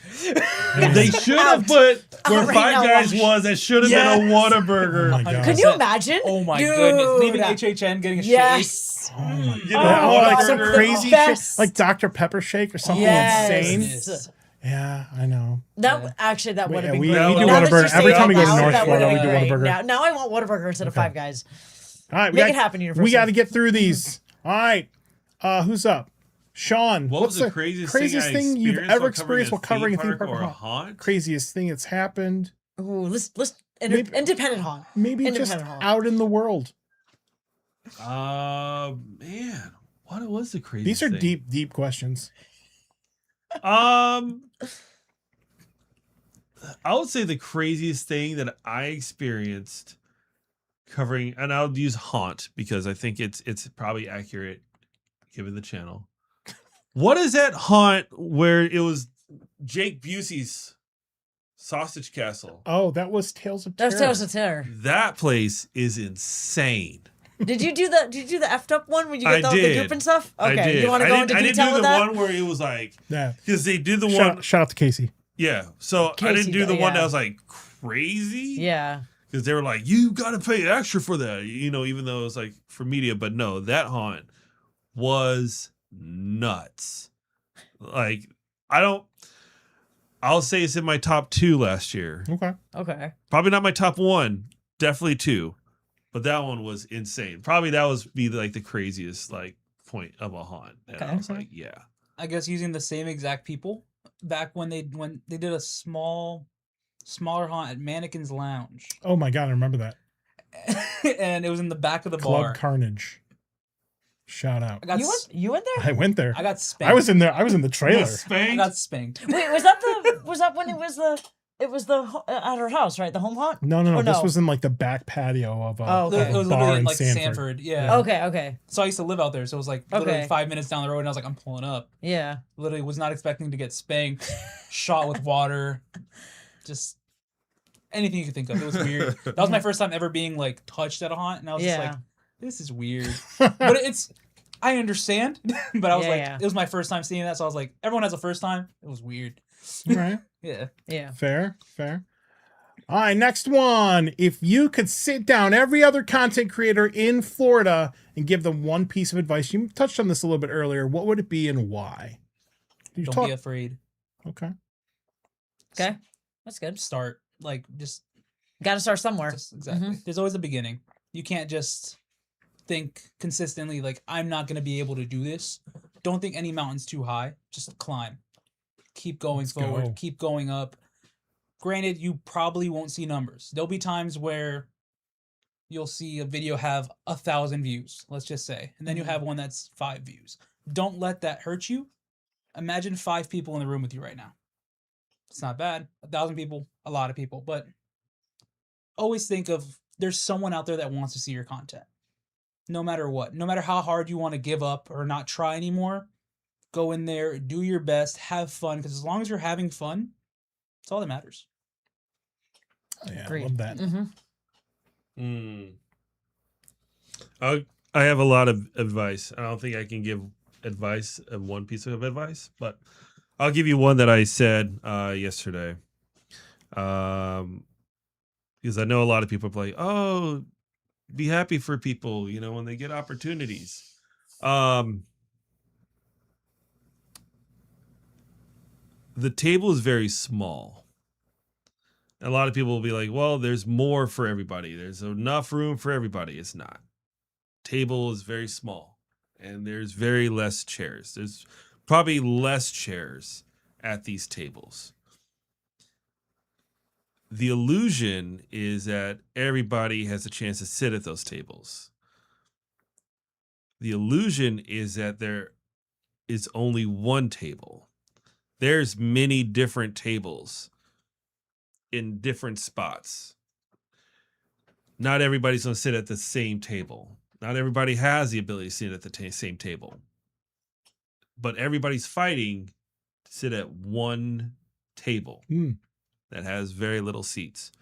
They should have put where Out right Five now, Guys Losh. was. That should have been a Whataburger. Oh my God. Can you imagine? Oh my Dude. goodness. Leaving HHN, getting a shake. Yes. Oh my You God. know, Oh, like some Whataburger. crazy shit, Best. like Dr. Pepper shake or something Yes. insane. Yes. Yeah, I know. That actually that would have been we great. do Now that Whataburger. you say Every it time we go to out North loud, that Florida, would've we do been great. Whataburger. Now I want Whataburger instead of Five Guys. All right, Make it happen, Universal. We got to get through these. All right, who's up? Shawn. What what's was the craziest thing I thing you've experienced ever while experienced while covering a theme park or or a haunt? haunt? Craziest thing that's happened? Ooh, let's Maybe- independent haunt. Maybe just Independent haunt. out in the world. Man, what was the craziest? These are thing? deep questions. I would say the craziest thing that I experienced covering, and I'll use haunt because I think it's probably accurate given the channel. What is that haunt where it was Jake Busey's Sausage Castle? Oh, that was Tales of Terror. That's Tales of Terror. That place is insane. Did you do the effed up one when you I get the did. goop and stuff? I Okay, did. you want to go into I didn't detail do with the that? one where it was like, Yeah. because they did the Shout, one. shout out to Casey. Yeah. So I Casey, didn't do the one yeah. that was like crazy. Yeah. Because they were like, you got to pay extra for that, even though it was like for media. But no, that haunt was nuts. Like, I'll say it's in my top 2 last year. Okay. Okay. Probably not my top 1, definitely 2. But that one was insane. Probably that was be like the craziest like point of a haunt. And I was like, yeah. I guess using the same exact people back when they did a smaller haunt at Mannequin's Lounge. Oh my God, I remember that. And it was in the back of the Club bar. Carnage. Shout out. I got You went there? I went there. I got spanked. I was in there. I was in the trailer. I Spanked? got spanked. Wait, was that when it was the at her house, right? The home haunt? No. Or This no? was in like the back patio of a Oh, okay. It was bar literally in like Sanford. Sanford. Yeah. Okay. So I used to live out there. So it was like literally Okay. 5 minutes down the road, and I was like, I'm pulling up. Yeah. Literally was not expecting to get spanked, shot with water, just anything you could think of. It was weird. That was my first time ever being like touched at a haunt, and I was just Yeah. like, this is weird. But I understand. But I was Yeah. it was my first time seeing that, so I was like, everyone has a first time. It was weird. Right. Yeah. Yeah. Fair. All right, next one. If you could sit down every other content creator in Florida and give them one piece of advice, you touched on this a little bit earlier, what would it be and why? Don't be afraid. Okay. Okay. That's good. Start. Like just Got to start somewhere. exactly. There's always a beginning. You can't just think consistently, like, I'm not going to be able to do this, don't think any mountain's too high. Just climb. Keep going forward. Go. Keep going up. Granted, you probably won't see numbers. There'll be times where you'll see a video have 1,000 views, let's just say, and then you have one that's 5 views. Don't let that hurt you. Imagine 5 people in the room with you right now. It's not bad. 1,000 people, a lot of people, but always think of there's someone out there that wants to see your content. No matter what, no matter how hard you want to give up or not try anymore, go in there, do your best, have fun, because as long as you're having fun, it's all that matters. Oh, yeah, Great. I love that. I have a lot of advice. I don't think I can give advice of one piece of advice, but I'll give you one that I said yesterday. Because I know a lot of people are like, oh, be happy for people, you know, when they get opportunities. The table is very small. A lot of people will be like, well, there's more for everybody. There's enough room for everybody. It's not. Table is very small and there's very less chairs. There's probably less chairs at these tables. The illusion is that everybody has a chance to sit at those tables. The illusion is that there is only one table. There's many different tables in different spots. Not everybody's going to sit at the same table. Not everybody has the ability to sit at the same table. But everybody's fighting to sit at one table that has very little seats.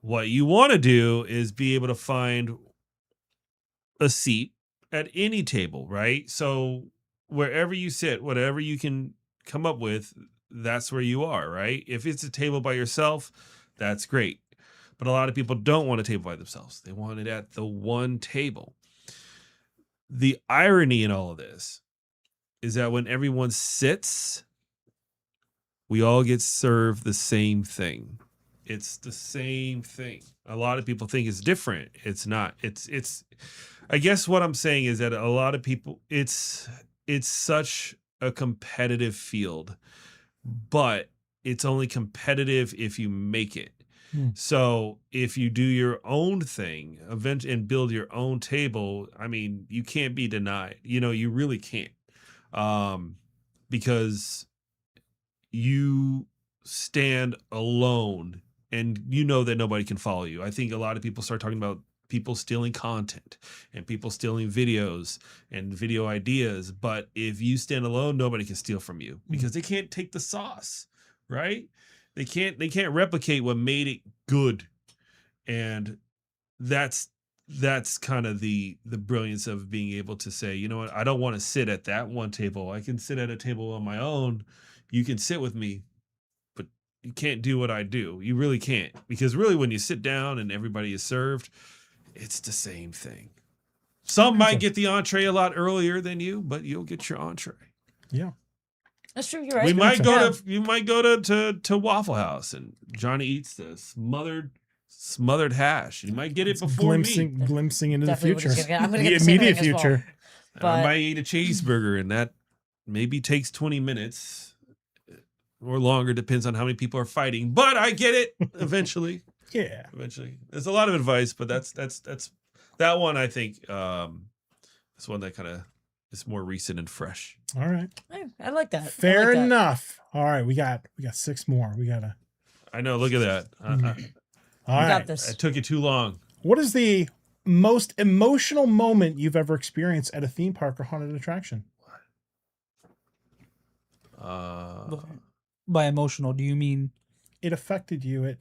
What you want to do is be able to find a seat at any table, right? So wherever you sit, whatever you can come up with, that's where you are, right? If it's a table by yourself, that's great. But a lot of people don't want a table by themselves. They want it at the one table. The irony in all of this is that when everyone sits, we all get served the same thing. It's the same thing. A lot of people think it's different. It's not. It's I guess what I'm saying is that a lot of people, it's such a competitive field, but it's only competitive if you make it. So if you do your own thing and build your own table, I mean, you can't be denied. You know, you really can't, because you stand alone and you know that nobody can follow you. I think a lot of people start talking about people stealing content and people stealing videos and video ideas. But if you stand alone, nobody can steal from you because they can't take the sauce, right? They can't replicate what made it good. And that's kind of the brilliance of being able to say, you know what, I don't want to sit at that one table. I can sit at a table on my own. You can sit with me, but you can't do what I do. You really can't. Because really when you sit down and everybody is served, it's the same thing. Some might get the entree a lot earlier than you, but you'll get your entree. Yeah. That's true. You're right. You might go to Waffle House and Johnny eats the smothered hash. You might get it before me. Glimpsing into Definitely the future. I'm gonna The get the same immediate thing as well. future. I But might eat a cheeseburger, and that maybe takes 20 minutes or longer, depends on how many people are fighting. But I get it eventually. Yeah. Eventually, there's a lot of advice, but that's that one. I think is one that kind of is more recent and fresh. All right. I like that. Fair I like that. enough. All right. We got 6 more. We gotta. I know. Look at that. All We right. got this. It took you too long. What is the most emotional moment you've ever experienced at a theme park or haunted attraction? By emotional, do you mean It affected you.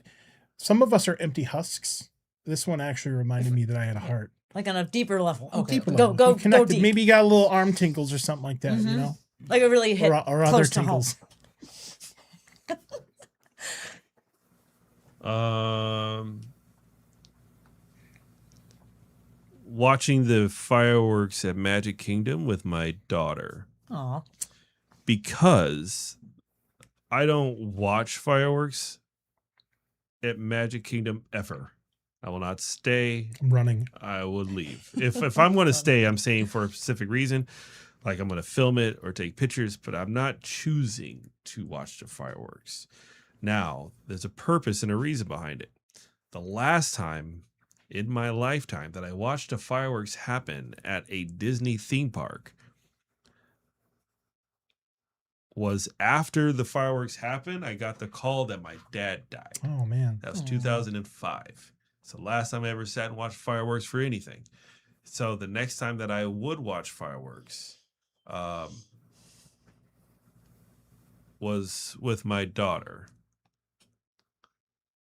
Some of us are empty husks. This one actually reminded me that I had a heart. Like on a deeper level. Okay. Deeper Go level. go You go connected. deep. Maybe you got a little arm tinkles or something like that, you know? Like it really hit Or other close to home. tinkles. Watching the fireworks at Magic Kingdom with my daughter, Aw. because I don't watch fireworks at Magic Kingdom ever. I will not stay. I'm running. I would leave. If I'm going to stay, I'm staying for a specific reason. Like I'm going to film it or take pictures, but I'm not choosing to watch the fireworks. Now, there's a purpose and a reason behind it. The last time in my lifetime that I watched the fireworks happen at a Disney theme park was after the fireworks happened. I got the call that my dad died. Oh, man. That was 2005. It's the last time I ever sat and watched fireworks for anything. So the next time that I would watch fireworks was with my daughter.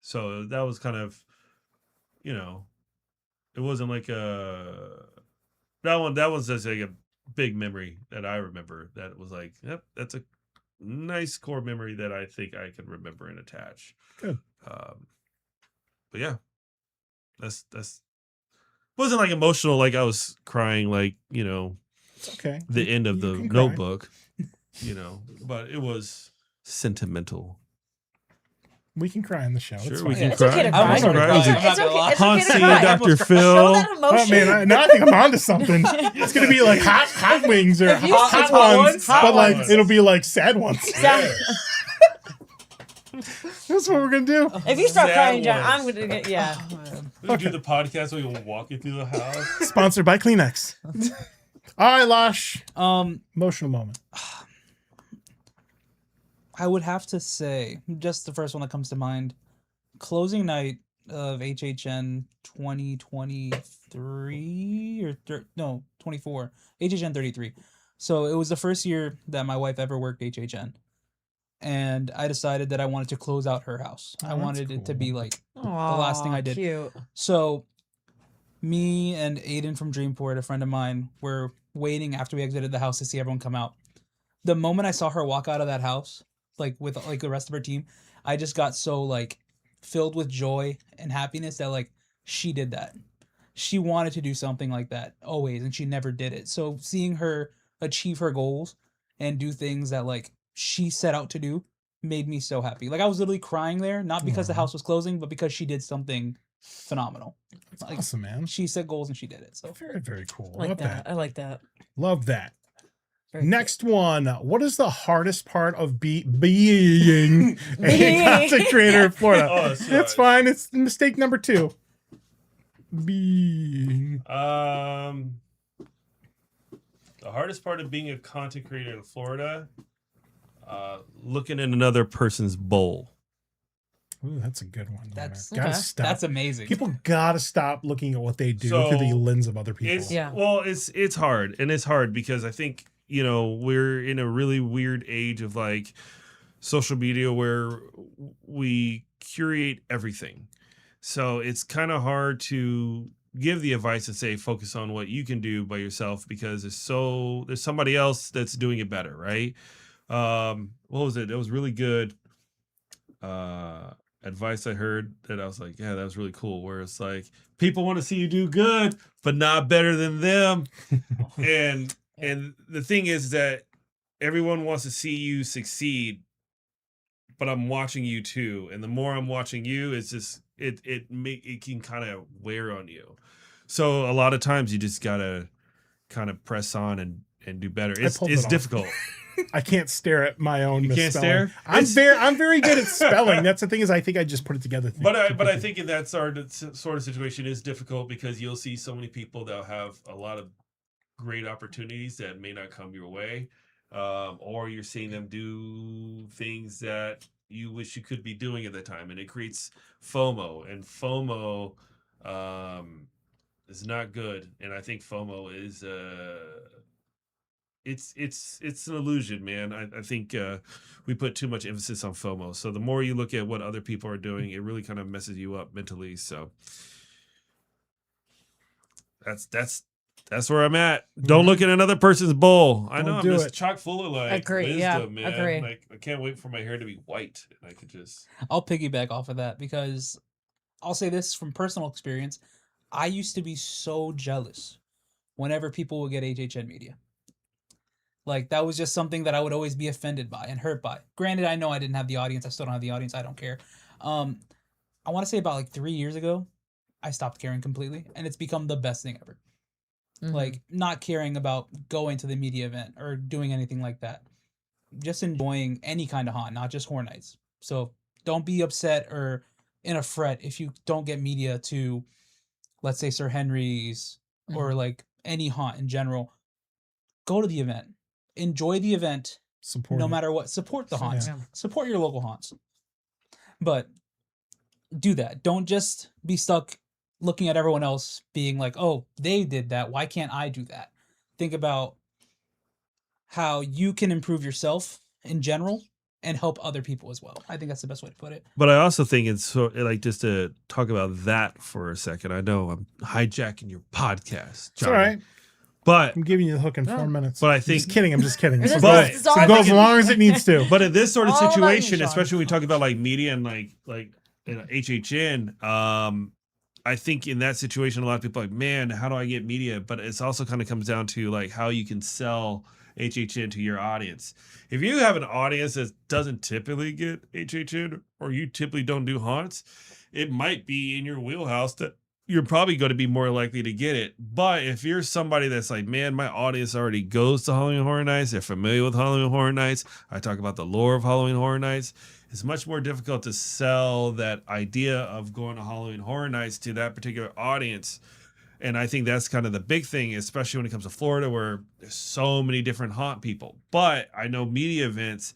So that was kind of, you know, it wasn't like that was just like a big memory that I remember that was like, yep, that's a nice core memory that I think I can remember and attach. Good. But yeah, that's wasn't like emotional, like I was crying, like, you know, It's okay. the end of the can cry. Notebook, you know, but it was sentimental. We can cry on the show. Sure, It's we fine. can It's okay cry. to I cry. was I'm surprised. I'm not gonna lie. It's okay to HauntScene, cry. Dr. Show Phil. that emotion. Oh man, now I think I'm onto something. It's gonna be like hot wings or If you- hot hot ones, ones? Hot but like ones. it'll be like sad ones. That's what we're gonna do. If you start Sad crying, John, I'm ones. gonna get yeah. We can do the podcast where we'll walk you through the house. Sponsored by Kleenex. All right, Losh. Emotional moment. I would have to say, just the first one that comes to mind, closing night of HHN 2023 or 24, HHN 33. So it was the first year that my wife ever worked HHN. And I decided that I wanted to close out her house. Oh, I that's wanted it to cool. be like the last thing I did. Cute. So me and Aiden from Dreamport, a friend of mine, were waiting after we exited the house to see everyone come out. The moment I saw her walk out of that house, like with like the rest of her team, I just got so like filled with joy and happiness that like she did that. She wanted to do something like that always, and she never did it. So seeing her achieve her goals and do things that like she set out to do made me so happy. Like I was literally crying there, not because the Aw. house was closing, but because she did something phenomenal. That's Like, awesome, man. she set goals and she did it. So Very, very cool. I like Love that. that. I like that. Love that. Very Next one. What is the hardest part of being a Being. content creator in Florida? Oh, sorry. It's fine. It's mistake number 2. Being. The hardest part of being a content creator in Florida, looking in another person's bowl. Ooh, that's a good one. That's gotta okay. stop. that's amazing. People gotta stop looking at what they do So, through the lens of other people. It's Yeah. well, it's hard, and it's hard because I think, you know, we're in a really weird age of like social media where we curate everything. So it's kind of hard to give the advice and say focus on what you can do by yourself because there's somebody else that's doing it better, right? What was it? It was really good advice I heard that I was like, yeah, that was really cool. Where it's like people want to see you do good, but not better than them. and the thing is that everyone wants to see you succeed, but I'm watching you too. And the more I'm watching you, it's just it can kind of wear on you. So a lot of times you just gotta kind of press on and do better. It's pulled it off. difficult. I can't stare at my own You can't misspelling. stare? I'm very good at spelling. That's the thing is I think I just put it together. But I think in that sort of situation is difficult because you'll see so many people that have a lot of great opportunities that may not come your way, or you're seeing them do things that you wish you could be doing at the time, and it creates FOMO. And FOMO is not good. And I think FOMO is it's an illusion, man. I think we put too much emphasis on FOMO. So the more you look at what other people are doing, it really kind of messes you up mentally. So that's where I'm at. Don't look at another person's bowl. I know Don't I'm do just it. chock full of like Agree, wisdom, yeah, man. agree. Like I can't wait for my hair to be white and I could just I'll piggyback off of that because I'll say this from personal experience. I used to be so jealous whenever people would get HHN media. Like that was just something that I would always be offended by and hurt by. Granted, I know I didn't have the audience. I still don't have the audience. I don't care. I want to say about like 3 years ago, I stopped caring completely, and it's become the best thing ever. Mhm. Like, not caring about going to the media event or doing anything like that. Just enjoying any kind of haunt, not just Horror Nights. So don't be upset or in a fret if you don't get media to, let's say, Sir Henry's or like any haunt in general. Go to the event. Enjoy the event. Support no it. matter what. Support the haunts. Yeah. Support your local haunts. But do that. Don't just be stuck looking at everyone else being like, oh, they did that. Why can't I do that? Think about how you can improve yourself in general and help other people as well. I think that's the best way to put it. But I also think it's so, like, just to talk about that for a second. I know I'm hijacking your podcast, It's all right. but I'm giving you the hook in 4 minutes. But I I'm think- just kidding. I'm just kidding. This So is- go- this is all so go as thinking- long as it needs to. But in this sort of All about you, situation, Shawn. especially when we talk about like media and like HHN, I think in that situation, a lot of people are like, man, how do I get media? But it's also kind of comes down to like how you can sell HHN to your audience. If you have an audience that doesn't typically get HHN or you typically don't do haunts, it might be in your wheelhouse that you're probably going to be more likely to get it. But if you're somebody that's like, man, my audience already goes to Halloween Horror Nights, they're familiar with Halloween Horror Nights, I talk about the lore of Halloween Horror Nights, it's much more difficult to sell that idea of going to Halloween Horror Nights to that particular audience. And I think that's kind of the big thing, especially when it comes to Florida, where there's so many different haunt people. But I know media events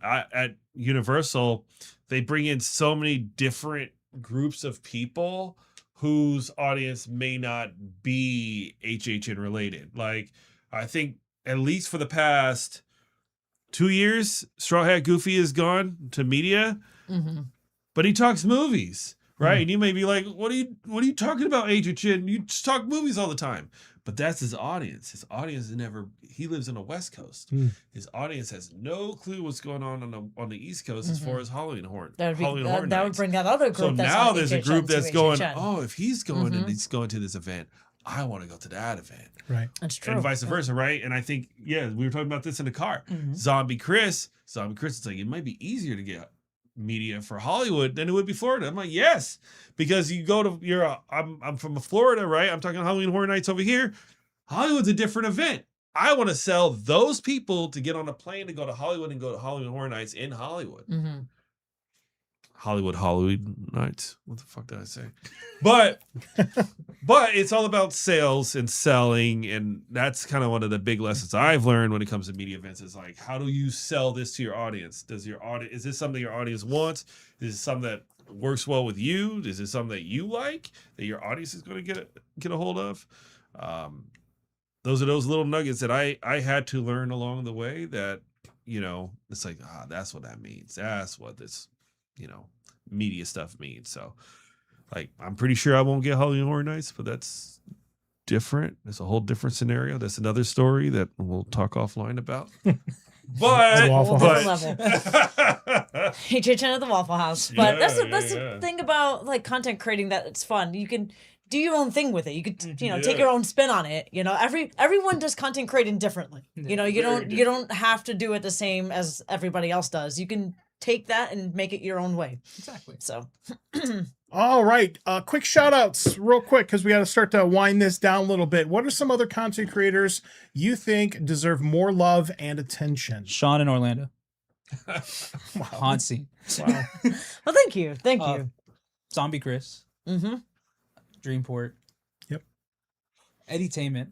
at Universal, they bring in so many different groups of people whose audience may not be HHN related. Like, I think at least for the past 2 years, Straw Hat Goofy has gone to media, but he talks movies, right? And you may be like, what are you talking about, HHN? You just talk movies all the time. But that's his audience. His audience he lives on the West Coast. His audience has no clue what's going on the East Coast as far as Halloween Horror That would Nights. bring that other group. So that's now on there's a HHN group to that's going, HHN. oh, if he's going and he's going to this event, I want to go to that event. Right. That's true. And vice versa, right? And I think, yeah, we were talking about this in the car. Zombie Chris is like, it might be easier to get media for Hollywood than it would be Florida. I'm like, yes, because you go to I'm from Florida, right? I'm talking Halloween Horror Nights over here. Hollywood's a different event. I want to sell those people to get on a plane to go to Hollywood and go to Halloween Horror Nights in Hollywood. Hollywood Halloween Nights. What the fuck did I say? But it's all about sales and selling, and that's kind of one of the big lessons I've learned when it comes to media events is like, how do you sell this to your audience? Is this something your audience wants? Is it something that works well with you? Is it something that you like that your audience is going to get a hold of? Those are those little nuggets that I had to learn along the way that, it's like, that's what that means. That's what this, media stuff means. So, like, I'm pretty sure I won't get Halloween Horror Nights, but that's different. It's a whole different scenario. That's another story that we'll talk offline about. But Waffle House. HHN at the Waffle House. But that's the yeah. thing about like content creating, that it's fun. You can do your own thing with it. You could take Yeah. your own spin on it. Everyone does content creating differently. You don't have to do it the same as everybody else does. You can take that and make it your own way. Exactly. So All right. Quick shout outs real quick, because we got to start to wind this down a little bit. What are some other content creators you think deserve more love and attention? ShawnNOrlando. Wow. HauntScene. Wow. well, thank you. Thank you. Zombie Chris. Dreamport. Yep. Edutainment.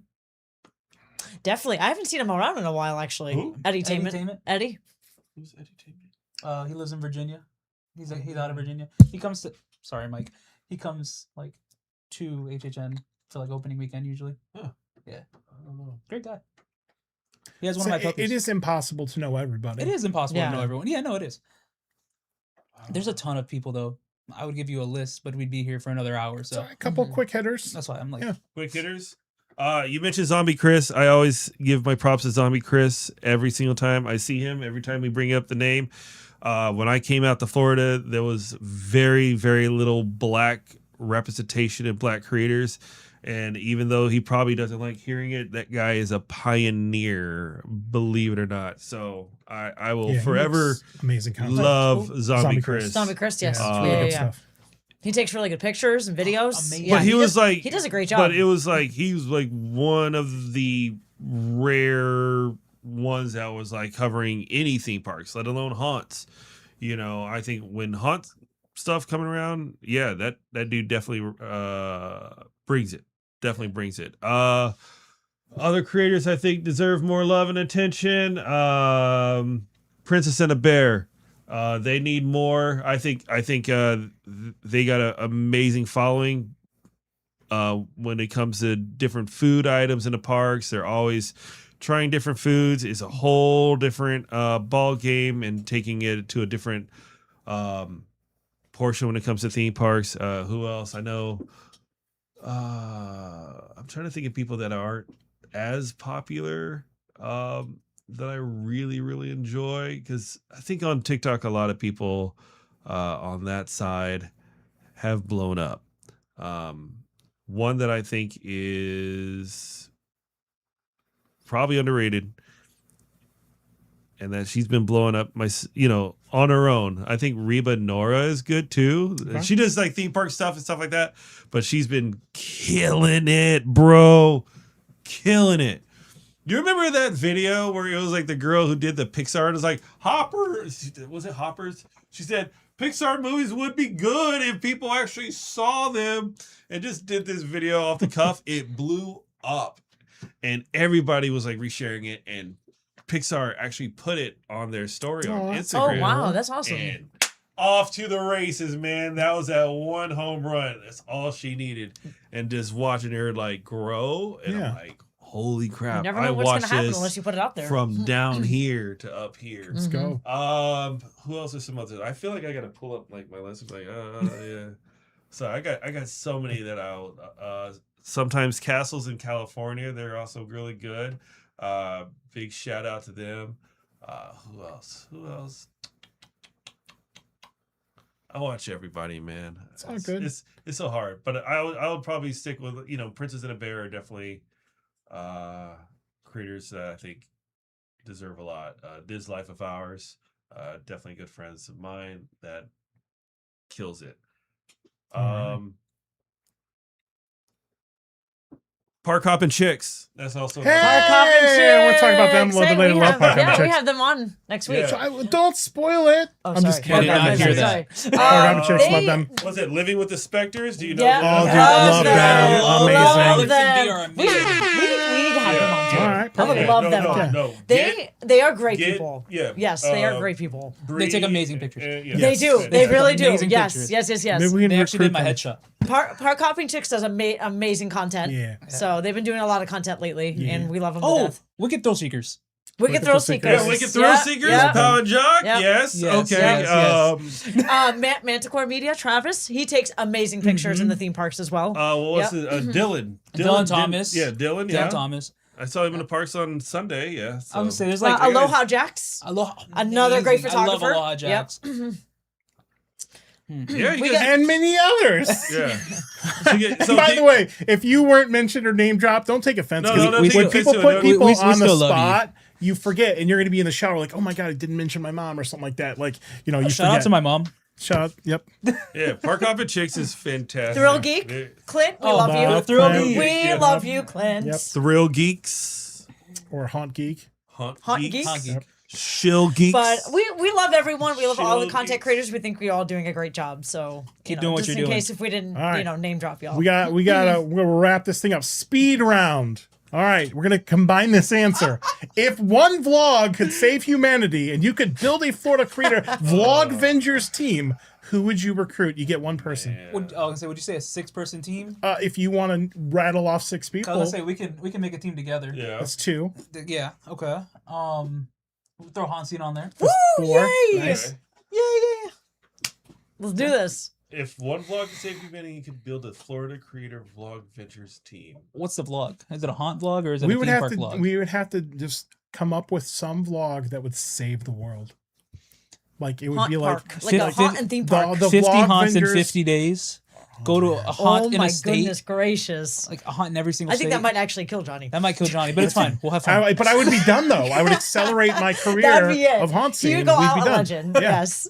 Definitely. I haven't seen him around in a while, actually. Who? Edutainment. Eddie. Who's entertainment? He lives in Virginia. He's out of Virginia. He comes to. Sorry, Mike. He comes like to HHN for like opening weekend usually. Huh. Yeah. I don't know. Great guy. He has one So of my puppies. it is impossible to know everybody. It is impossible Yeah. to know everyone. Yeah, no, it is. There's a ton of people though. I would give you a list, but we'd be here for another hour. So So a couple quick hitters. that's why I'm like, Yeah. Quick hitters. You mentioned Zombie Chris. I always give my props to Zombie Chris every single time I see him, every time we bring up the name. When I came out to florida, there was very, very little black representation and black creators. And even though he probably doesn't like hearing it, that guy is a pioneer, believe it or not. So I will Yeah, he forever makes amazing content. love Cool. Zombie Zombie Chris. Chris. Zombie Chris, yes. Yeah, it's Yeah, really yeah, good yeah. stuff. He takes really good pictures and videos. Amazing. But he was like, he does a great job. But it was like he was like one of the rare ones that was like covering any theme parks, let alone haunts. You know, I think when haunt stuff coming around, yeah, that dude definitely brings it. Definitely brings it. Other creators I think deserve more love and attention. Princess and a Bear. They need more. I think they got an amazing following. When it comes to different food items in the parks, they're always trying different foods. It's a whole different ball game and taking it to a different portion when it comes to theme parks. Who else? I know. I'm trying to think of people that aren't as popular that I really, really enjoy, because I think on TikTok a lot of people on that side have blown up. One that I think is probably underrated, and that she's been blowing up on her own. I think Reba Nora is good too. Okay. She does like theme park stuff and stuff like that, but she's been killing it, bro. Killing it. You remember that video where it was like the girl who did the Pixar and it was like, Hoppers? Was it Hoppers? She said, Pixar movies would be good if people actually saw them, and just did this video off the cuff. It blew up and everybody was like resharing it, and Pixar actually put it on their story on Instagram. Oh, wow. That's awesome. And off to the races, man. That was that one home run. That's all she needed. And just watching her like grow, and I'm like, holy crap. You never know what's going to happen unless you put it out there. From down here to up here. Let's go. Who else are some others? I feel like I got to pull up like my list. Like, yeah. So I got so many that I'll, sometimes Castles in California. They're also really good. Big shout out to them. Who else? I watch everybody, man. It's all good. It's so hard, but I would probably stick with, Princess and a Bear are definitely creators that I think deserve a lot. This Life of Ours, definitely good friends of mine that kills it. Park Hoppin' Chicks. That's also Park Hoppin' Chicks. We're talking about them a little bit later. Love Park Hoppin' Chicks. We have them on next week. Yeah. So don't spoil it. Oh, I'm just kidding. I hear that. Park Hoppin' Chicks, love them. Was it Living with the Specters? Do you know? Yeah. Oh, dude, love them. Love Amazing. them. We need to have them on too. All right. I would love them on. No. They are great people. Yeah. Yes, they are great people. They take amazing pictures. They do. They really do. Amazing Yes. pictures. Yes. They actually did my headshot. Park Hopping Chicks does amazing content. Yeah. So they've been doing a lot of content lately, and we love them to Oh, death. Wicked Thrill Seekers. Wicked Thrill Seekers. Yeah, Wicked Thrill Seekers. Power Jock. Yep. Yes. Yes, Okay. yes. Manticore Media, Travis. He takes amazing pictures in the theme parks as well. What's it? Dylan. Dylan Thomas. Dylan. Dylan Thomas. I saw him in the parks on Sunday. Yeah. So. I'm gonna say there's like Aloha Jax. Another great photographer. I love Aloha Jax. Yeah, And many others. Yeah. By the way, if you weren't mentioned or name dropped, don't take offense. No, When people put people on the spot, you forget, and you're going to be in the shower like, oh my God, I didn't mention my mom or something like that. Like, you Shout forget. out to my mom. Shout out. Yep. Yeah, Park Hoppin' Chicks is fantastic. Thrill Geek. Clint, we love you. Thrill Geek. We love you, Clint. Yep. Thrill Geeks. Or Haunt Geek. Haunt Geeks. Haunt Geek. Yep. Shill Geeks. But we love everyone. We love all the Shill content Geeks. creators. We think we're all doing a great job. So Keep doing what just you're in doing. case if we didn't, All right. name drop y'all. We'll wrap this thing up. Speed round. All right, we're gonna combine this answer. If one vlog could save humanity and you could build a Florida creator Vlog Vengers team, who would you recruit? You get one person. Would you say a 6-person team? If you want to rattle off 6 people, Let's say we can make a team together. Yeah. that's 2. Yeah. Okay. We'll throw HauntScene on there. Woo! 4. Yay! Nice. Yeah. Let's do this. If one vlog could save humanity, you could build a Florida Creator Vlog Ventures team. What's the vlog? Is it a haunt vlog or is it We a would theme have park to. vlog? We would have to just come up with some vlog that would save the world. Like it would Haunt be like park. Like a haunt and theme park. the 50 Vlog haunts in Vengers- 50 days. Go to a haunt Oh in my a state. goodness gracious. Like a haunt in every single I state. think that might actually kill Johnny. That might kill Johnny, but it's fine. We'll have fun. But I would be done though. I would accelerate my career That'd be it. of HauntScene. You go We'd out be a done. legend. Yeah. Yes.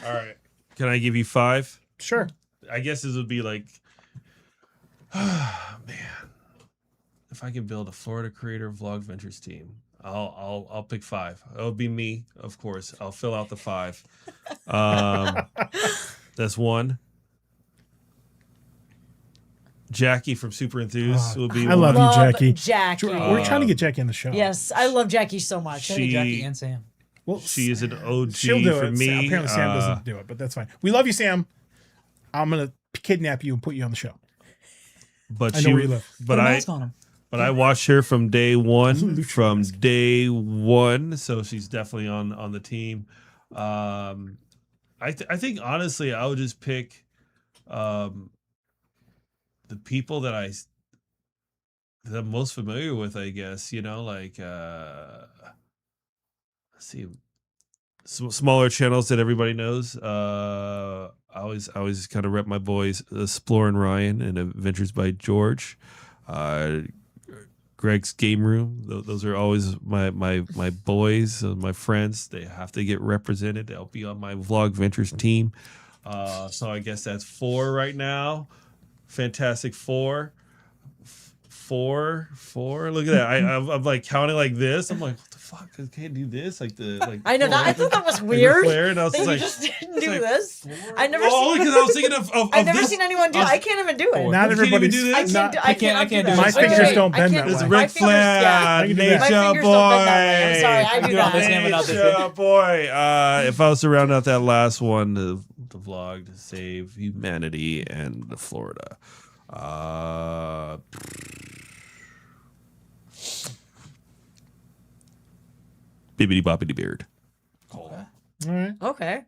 All right. Can I give you 5? Sure. I guess this would be like, man, if I could build a Florida Creator Vlog Ventures team, I'll pick 5. It would be me, of course. I'll fill out the 5. That's 1. Jackie from Super Enthused will be I one. love you, Jackie. Jackie. We're trying to get Jackie on the show. Yes, I love Jackie so much. Jackie and Sam. Well, She is an OG she'll do for it. me. Apparently, Sam doesn't do it, but that's fine. We love you, Sam. I'm gonna kidnap you and put you on the show. But I know where you live. But Put a I mask on him. But I watched her from day one. Lucha From mask. day one, so she's definitely on the team. I think honestly, I would just pick the people that I'm most familiar with. I guess like let's see, smaller channels that everybody knows. I always kind of rep my boys, Explore and Ryan, and Adventures by George. Greg's Game Room. Those are always my boys, my friends. They have to get represented. They'll be on my Vlog Ventures team. So I guess that's 4 right now. Fantastic 4. 4. Look at that. I'm like counting like this. I'm like, what the fuck? I can't do this. Like I know that. I thought that was weird. Flare, and I was That you like, just didn't do like, this. 4? I've never Oh, seen. because I was thinking of I've never this. seen anyone do it. I can't even do it. Not You can't even everybody's. do this? I can't do that. My Wait, fingers wait, don't I bend can't that do way. There's My Ric fingers, yeah. Flair, I can do that. Nature My fingers Boy. don't bend that way. I'm sorry, I do do it on that. this hand, but not this Nature Boy. If I was to round out that last one, the vlog to save humanity and Florida. Bibbidi Boppity Beard. All right. Okay.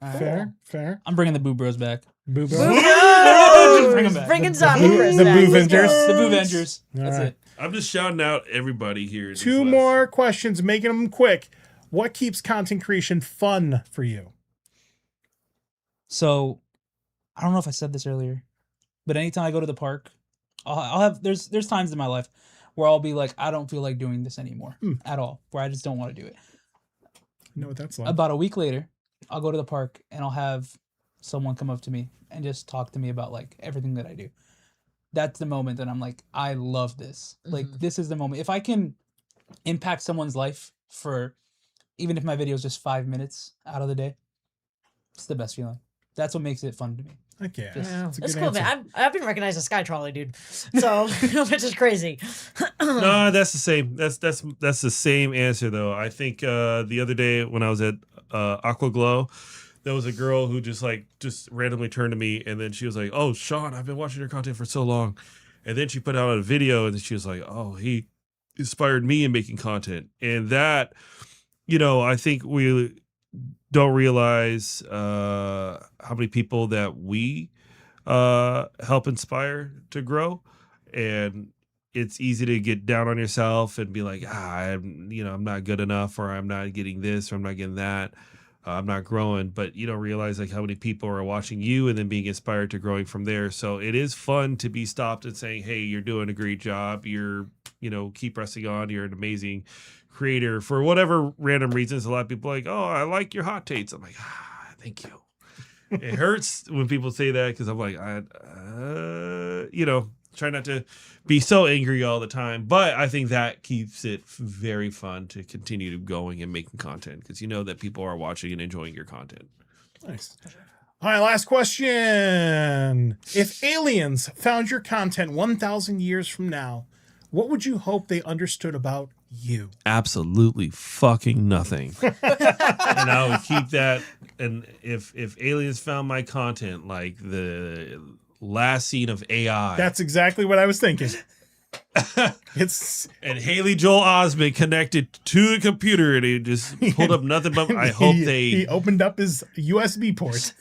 Fair. I'm bringing the Boo Bros back. Boo boo. Bring 'em back. Bringing zombie Chris the back. Boo Let's go. Vengers. The Boo Vengers. That's right. it. I'm just shouting out everybody here. 2 more questions, making them quick. What keeps content creation fun for you? So, I don't know if I said this earlier, but anytime I go to the park, I'll have there's times in my life where I'll be like, I don't feel like doing this anymore at all, where I just don't want to do it. You know what that's like. About a week later, I'll go to the park and I'll have someone come up to me and just talk to me about like everything that I do. That's the moment that I'm like, I love this. Like, this is the moment. If I can impact someone's life for, even if my video is just 5 minutes out of the day, it's the best feeling. That's what makes it fun to me. Okay, Yeah. that's a It's good cool, answer. man. I've been recognized as Sky Trolley, dude. So, which is crazy. No, that's the same. That's the same answer though. I think the other day when I was at Aqua Glow, there was a girl who just randomly turned to me, and then she was like, "Oh, Shawn, I've been watching your content for so long," and then she put out a video, and she was like, "Oh, he inspired me in making content," and that, I think we don't realize how many people that we help inspire to grow, and it's easy to get down on yourself and be like, I'm not good enough, or I'm not getting this, or I'm not getting that. I'm not growing, but you don't realize like how many people are watching you and then being inspired to growing from there. So it is fun to be stopped and saying, hey, you're doing a great job. You're, keep pressing on. You're an amazing creator for whatever random reasons. A lot of people are like, oh, I like your hot takes. I'm like, thank you. It hurts when people say that, because I'm like, try not to be so angry all the time. But I think that keeps it very fun to continue going and making content, because you know that people are watching and enjoying your content. Nice. All right, last question. If aliens found your content 1,000 years from now, what would you hope they understood about you? Absolutely fucking nothing. And I would keep that. And if aliens found my content, like the last scene of AI, That's exactly what I was thinking. It's and Haley Joel Osment connected to the computer, and he just pulled up nothing but. I hope he opened up his USB port.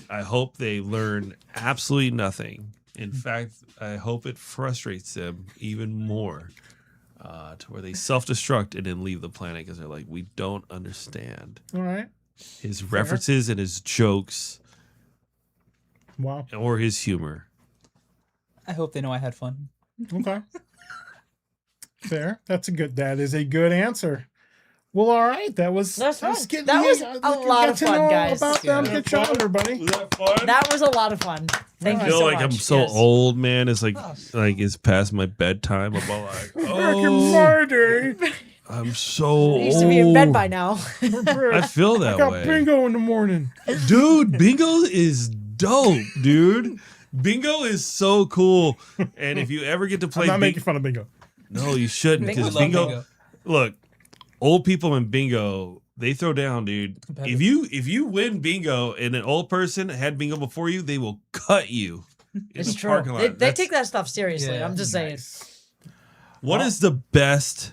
I hope they learn absolutely nothing. In fact, I hope it frustrates them even more, to where they self-destruct and then leave the planet because they're like, we don't understand All right. his references and his jokes Wow. or his humor. I hope they know I had fun. Okay. Fair. That is a good answer. Well, all right. That's fun. Getting That was get a lot of to fun, know guys. About them. Yeah. Get you on, everybody. Was that fun? That was a lot of fun. Thank I you feel so like much. I'm so Yes. old, man. It's like it's past my bedtime. I'm all like, Freaking Marty. I'm so I used to be in bed by now. I feel that I got way. bingo in the morning. Dude, bingo is dope, dude. Bingo is so cool. And if you ever get to play I'm not bingo, making fun of bingo. no, you shouldn't, Bingo. because We love bingo, bingo. look, old people in bingo, they throw down, dude. Competitive. If you win bingo and an old person had bingo before you, they will cut you in It's the true. parking lot. They That's- take that stuff seriously. Yeah. I'm just saying. What is the best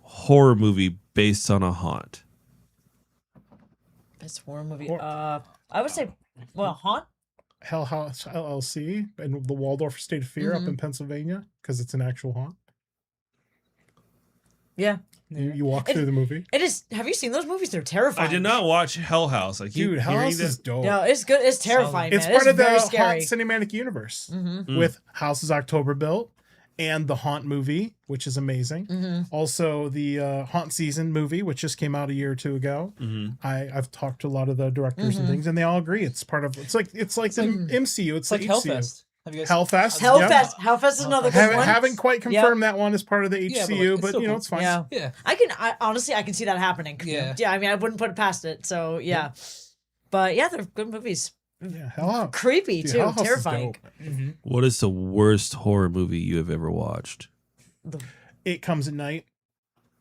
horror movie based on a haunt? Best horror movie. Hor- I would say, well, Haunt. Hell House LLC and the Waldorf State of Fear up in Pennsylvania because it's an actual haunt. Yeah. You walk through the movie. It is. Have you seen those movies? They're terrifying. I did not watch Hell House. I keep Dude, Hell hearing House is that. dope. No, it's good. It's terrifying. It's man. part of the very Haunt scary. cinematic universe Mm-hmm. with Houses October Built and the Haunt movie, which is amazing. Mm-hmm. Also, the Haunt Season movie, which just came out a year or two ago. I've talked to a lot of the directors Mm-hmm. and things, and they all agree it's part of. It's like the MCU. It's It's like the HCU. Hellfest. Have you guys? Hellfest. Hellfest. yeah. Hellfest is another good Haven't, one. haven't quite confirmed that one as part of the Yeah, but, HCU, like, it's but still you know cool. it's fine. Yeah. Yeah. I honestly I can see that happening. Yeah. Yeah. I mean, I wouldn't put it past it. So yeah. But yeah, they're good movies. Yeah, Hell House. Creepy Dude, too. Hell House is Terrifying. dope. What is the worst horror movie you have ever watched? It Comes at Night.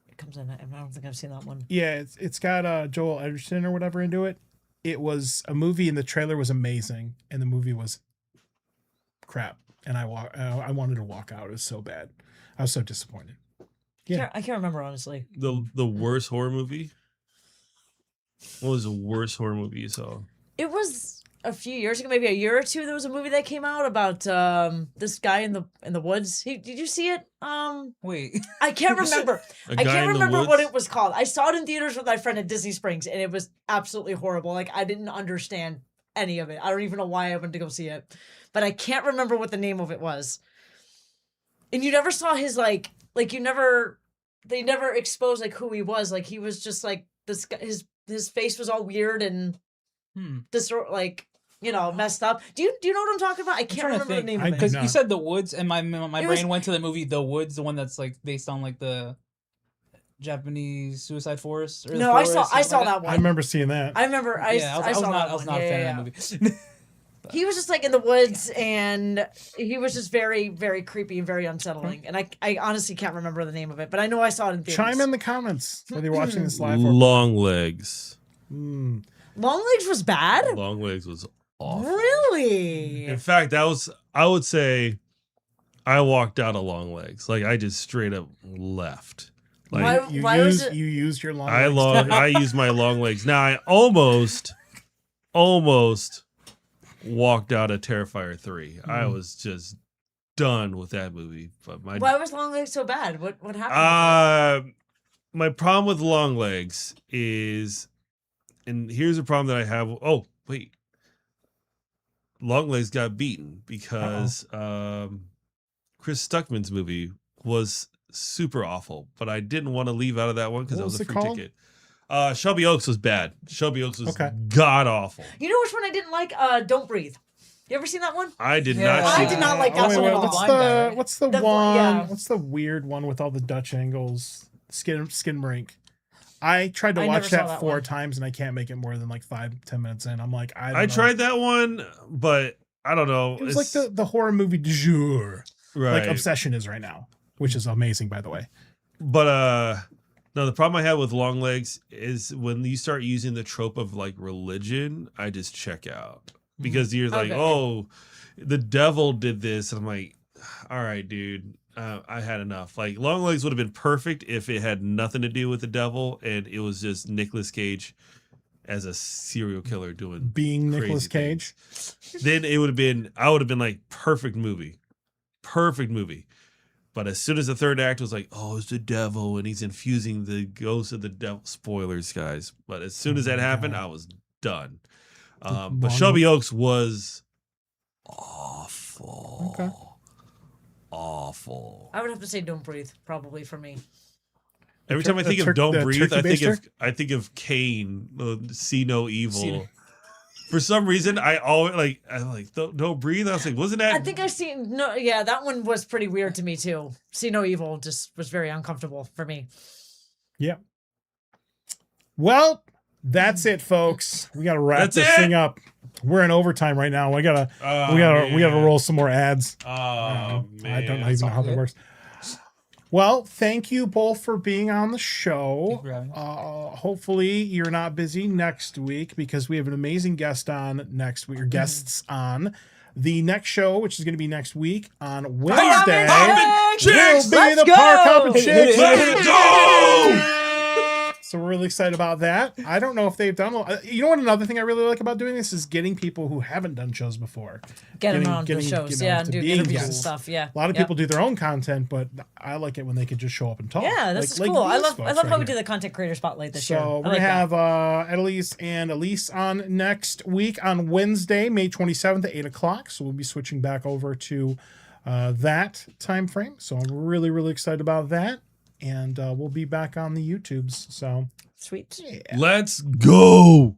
It comes in. I don't think I've seen that one. Yeah, it's got Joel Edgerton or whatever into it. It was a movie, and the trailer was amazing, and the movie was crap. And I wanted to walk out. It was so bad. I was so disappointed. Yeah. I can't remember honestly. The worst horror movie? What was the worst horror movie you saw? It was a few years ago, maybe a year or two. There was a movie that came out about this guy in the woods. Did you see it? Wait. I can't remember. A I Guy can't in the remember what Woods? it was called. I saw it in theaters with my friend at Disney Springs, and it was absolutely horrible. Like I didn't understand any of it. I don't even know why I went to go see it, but I can't remember what the name of it was. And you never saw his like you never. They never exposed like who he was. Like he was just like this guy. His face was all weird and this like messed up. Do you know what I'm talking about? I can't trying to remember the think. name I of it. Because No. you said The Woods, and my It brain was- went to the movie The Woods, the one that's like based on like the Japanese suicide forest. Or the No, I forest, saw something like that one. I remember seeing that. I remember. I was saw not that I was one. not a Yeah, fan yeah, of that movie. He was just like in the woods, and he was just very, very creepy and very unsettling. And I honestly can't remember the name of it, but I know I saw it in theaters. Chime in the comments whether you're watching this live or Long Legs. Long Legs was bad. Long Legs was awful. Really? In fact, I would say I walked out of Long Legs. Like I just straight up left. Like Why was it? you used your long legs. I used my long legs. Now I almost walked out of Terrifier 3. I was just done with that movie. But Why was Long Legs so bad? What happened? My problem with Long Legs is, and here's a problem that I have. Oh, wait. Long Legs got beaten because Chris Stuckman's movie was super awful, but I didn't want to leave out of that one because What that was was a it free called? ticket. Shelby Oaks was bad. Shelby Oaks was Okay. god awful. You know which one I didn't like? Don't Breathe. You ever seen that one? I did Yeah. not see I did not like that wait, one wait, at all. what's Blind guy, the right? what's the The- one? yeah. What's the weird one with all the Dutch angles? Skin rink. I tried to I watch never saw that that 4 one. times and I can't make it more than like 5-10 minutes in. I'm like, I don't I know. tried that one, but I don't know. It was like the horror movie du jour, right. like Obsession is right now, which is amazing, by the way. But no, the problem I had with Long Legs is when you start using the trope of like religion, I just check out because you're like, Okay. oh, the devil did this, and I'm like, all right, dude, I had enough. Like Long Legs would have been perfect if it had nothing to do with the devil and it was just Nicolas Cage as a serial killer doing Being crazy Nicolas Cage. things. Then it would have been, I would have been like, perfect movie. But as soon as the third act was like, oh, it's the devil and he's infusing the ghost of the devil. Spoilers, guys. But as soon as that happened, I was done. But Shelby Oaks was awful. Okay. Awful. I would have to say Don't Breathe, probably for me. Every time I think the of Don't the Breathe, turkey baster? I think of Cain, See No Evil. See No- for some reason, I'm like, don't breathe. I was like, wasn't that? I think I've seen no. Yeah, that one was pretty weird to me too. See No Evil just was very uncomfortable for me. Yeah. Well, that's it, folks. We gotta wrap That's this it? thing up. We're in overtime right now. We gotta roll some more ads. Oh man, I don't even know how that good. works. Well, thank you both for being on the show. Thank you for having me. Hopefully you're not busy next week because we have an amazing guest on next week, or guests on the next show, which is going to be next week on Wednesday. Hoppin' Chicks! Will be Let's the go! Park Hoppin' Chicks. Let's go! So we're really excited about that. I don't know if they've done. You know what? Another thing I really like about doing this is getting people who haven't done shows before. Get them Getting- on the getting, shows, you know, and to do be interviews and guests. stuff. Yeah, A lot of people do their own content, but I like it when they can just show up and talk. Yeah, this is Like cool. I these love folks how right we do here. the content creator spotlight this year. So I we're like gonna that. have Annalise and Elise on next week on Wednesday, May 27th at 8 o'clock. So we'll be switching back over to that time frame. So I'm really, really excited about that. And we'll be back on the YouTubes. So Sweet. Let's go. all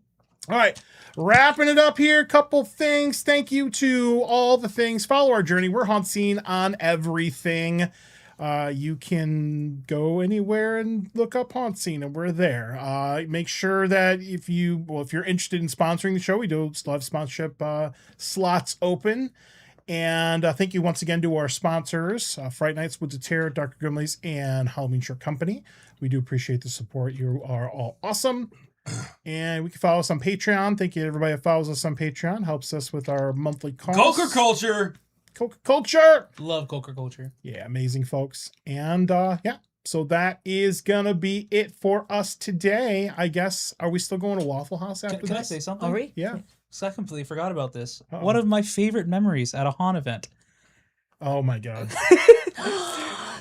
right, wrapping it up here. Couple things. Thank you to all the things. Follow our journey. We're HauntScene on everything. You can go anywhere and look up HauntScene, and we're there. Make sure that if you're interested in sponsoring the show, we do still have sponsorship slots open. And thank you once again to our sponsors, Fright Nights, Woods of Terror, Dr. Grimley's, and Halloween Shirt Company. We do appreciate the support. You are all awesome. And we can follow us on Patreon. Thank you to everybody that follows us on Patreon. Helps us with our monthly costs. Coca culture. Coca culture. Love Coca culture. Yeah, amazing folks. And yeah, so that is gonna be it for us today. I guess. Are we still going to Waffle House after Can I this? say something? Are we? Yeah. So I completely forgot about this. Uh-oh. One of my favorite memories at a haunt event. Oh my god.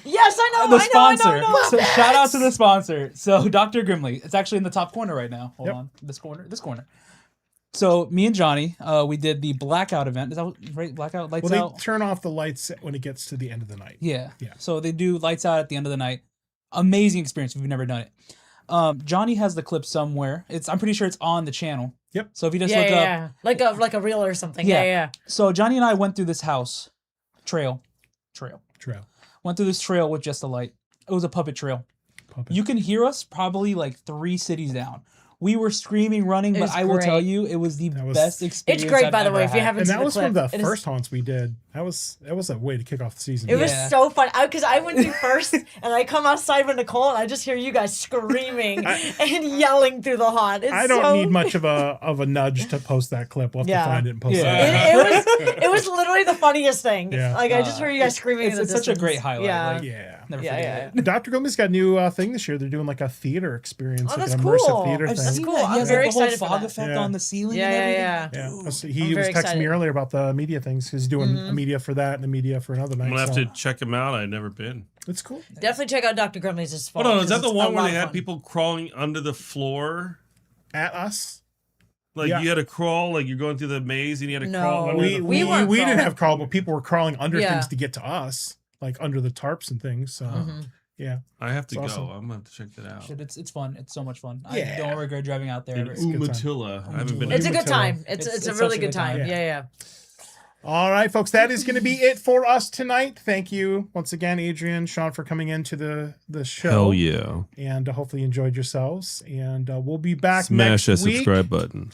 Yes, I know. The I sponsor. know. So shout out to the sponsor. So Dr. Grimley. It's actually in the top corner right now. Hold Yep. on. This corner. So me and Johnny, we did the blackout event. Is that right? Blackout lights Well, out. they turn off the lights when it gets to the end of the night. Yeah. Yeah. So they do lights out at the end of the night. Amazing experience if you've never done it. Johnny has the clip somewhere. I'm pretty sure it's on the channel. Yep. So if you just Yeah, look yeah, up. yeah. Like a reel or something. Yeah. Yeah. So Johnny and I went through this house trail. Trail. Went through this trail with just a light. It was a puppet trail. Puppet. You can hear us probably like 3 cities down. We were screaming, running, It but was I will tell great. you, it was the That was- best experience. It's great, I've by the ever way, if you had. haven't And seen that was the one clip. of the It is- first haunts we did. That was a way to kick off the season. It was Yeah. so fun because I went through first, and I come outside with Nicole, and I just hear you guys screaming and yelling through the haunt. It's I don't so... need much of a nudge to post that clip. We'll have Yeah. to find it and post Yeah. it. It was literally the funniest thing. Yeah. Like I just heard you guys screaming. It's in the such a distance. great highlight. Yeah. Like, Yeah. never Yeah, forget yeah. it. Dr. Gomez got a new thing this year. They're doing like a theater experience, Oh, like that's an immersive cool. theater I've thing. seen cool. that. I'm He has very like the whole excited for fog that. effect Yeah. on the ceiling Yeah, and yeah, everything. yeah. Yeah, Dude. so he I'm was very texting me excited. earlier about the media things. He's doing a media for that and a media for another night. I'm gonna have so to check him out. I've never been. it's cool. Definitely check out Dr. Grimley's this fall. Hold on, is that 'cause the it's one a where lot they of had fun. people crawling under the floor? At us, Like Yeah. you had to crawl, like you're going through the maze and you had to No. crawl under we the we, weren't we didn't crawling. have crawl, but people were crawling under Yeah. things to get to us, like under the tarps and things. So yeah, I have to It's go. awesome. I'm gonna have to check that out. Shit, it's fun. It's so much fun. Yeah. I don't regret driving out there In ever. a good time. Umatilla. I haven't been. It's a Umatilla. good time. It's It's a such really a good good time. time. Yeah. all right, folks, that is going to be it for us tonight. Thank you once again, Adrian, Shawn, for coming into the show. Hell yeah! And hopefully you enjoyed yourselves. And we'll be back Smash that next week. subscribe button.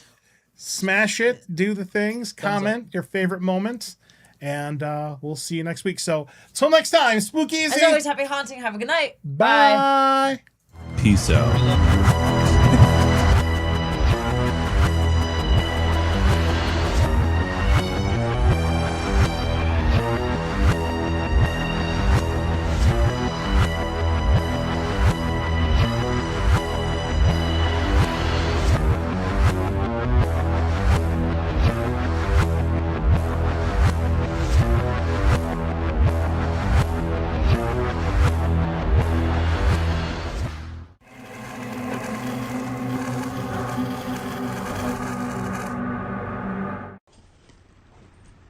Smash it, do the things, comment your favorite moments, and we'll see you next week. So, till next time, spooky easy. As always, happy haunting. Have a good night. Bye. Peace out.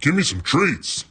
Give me some treats.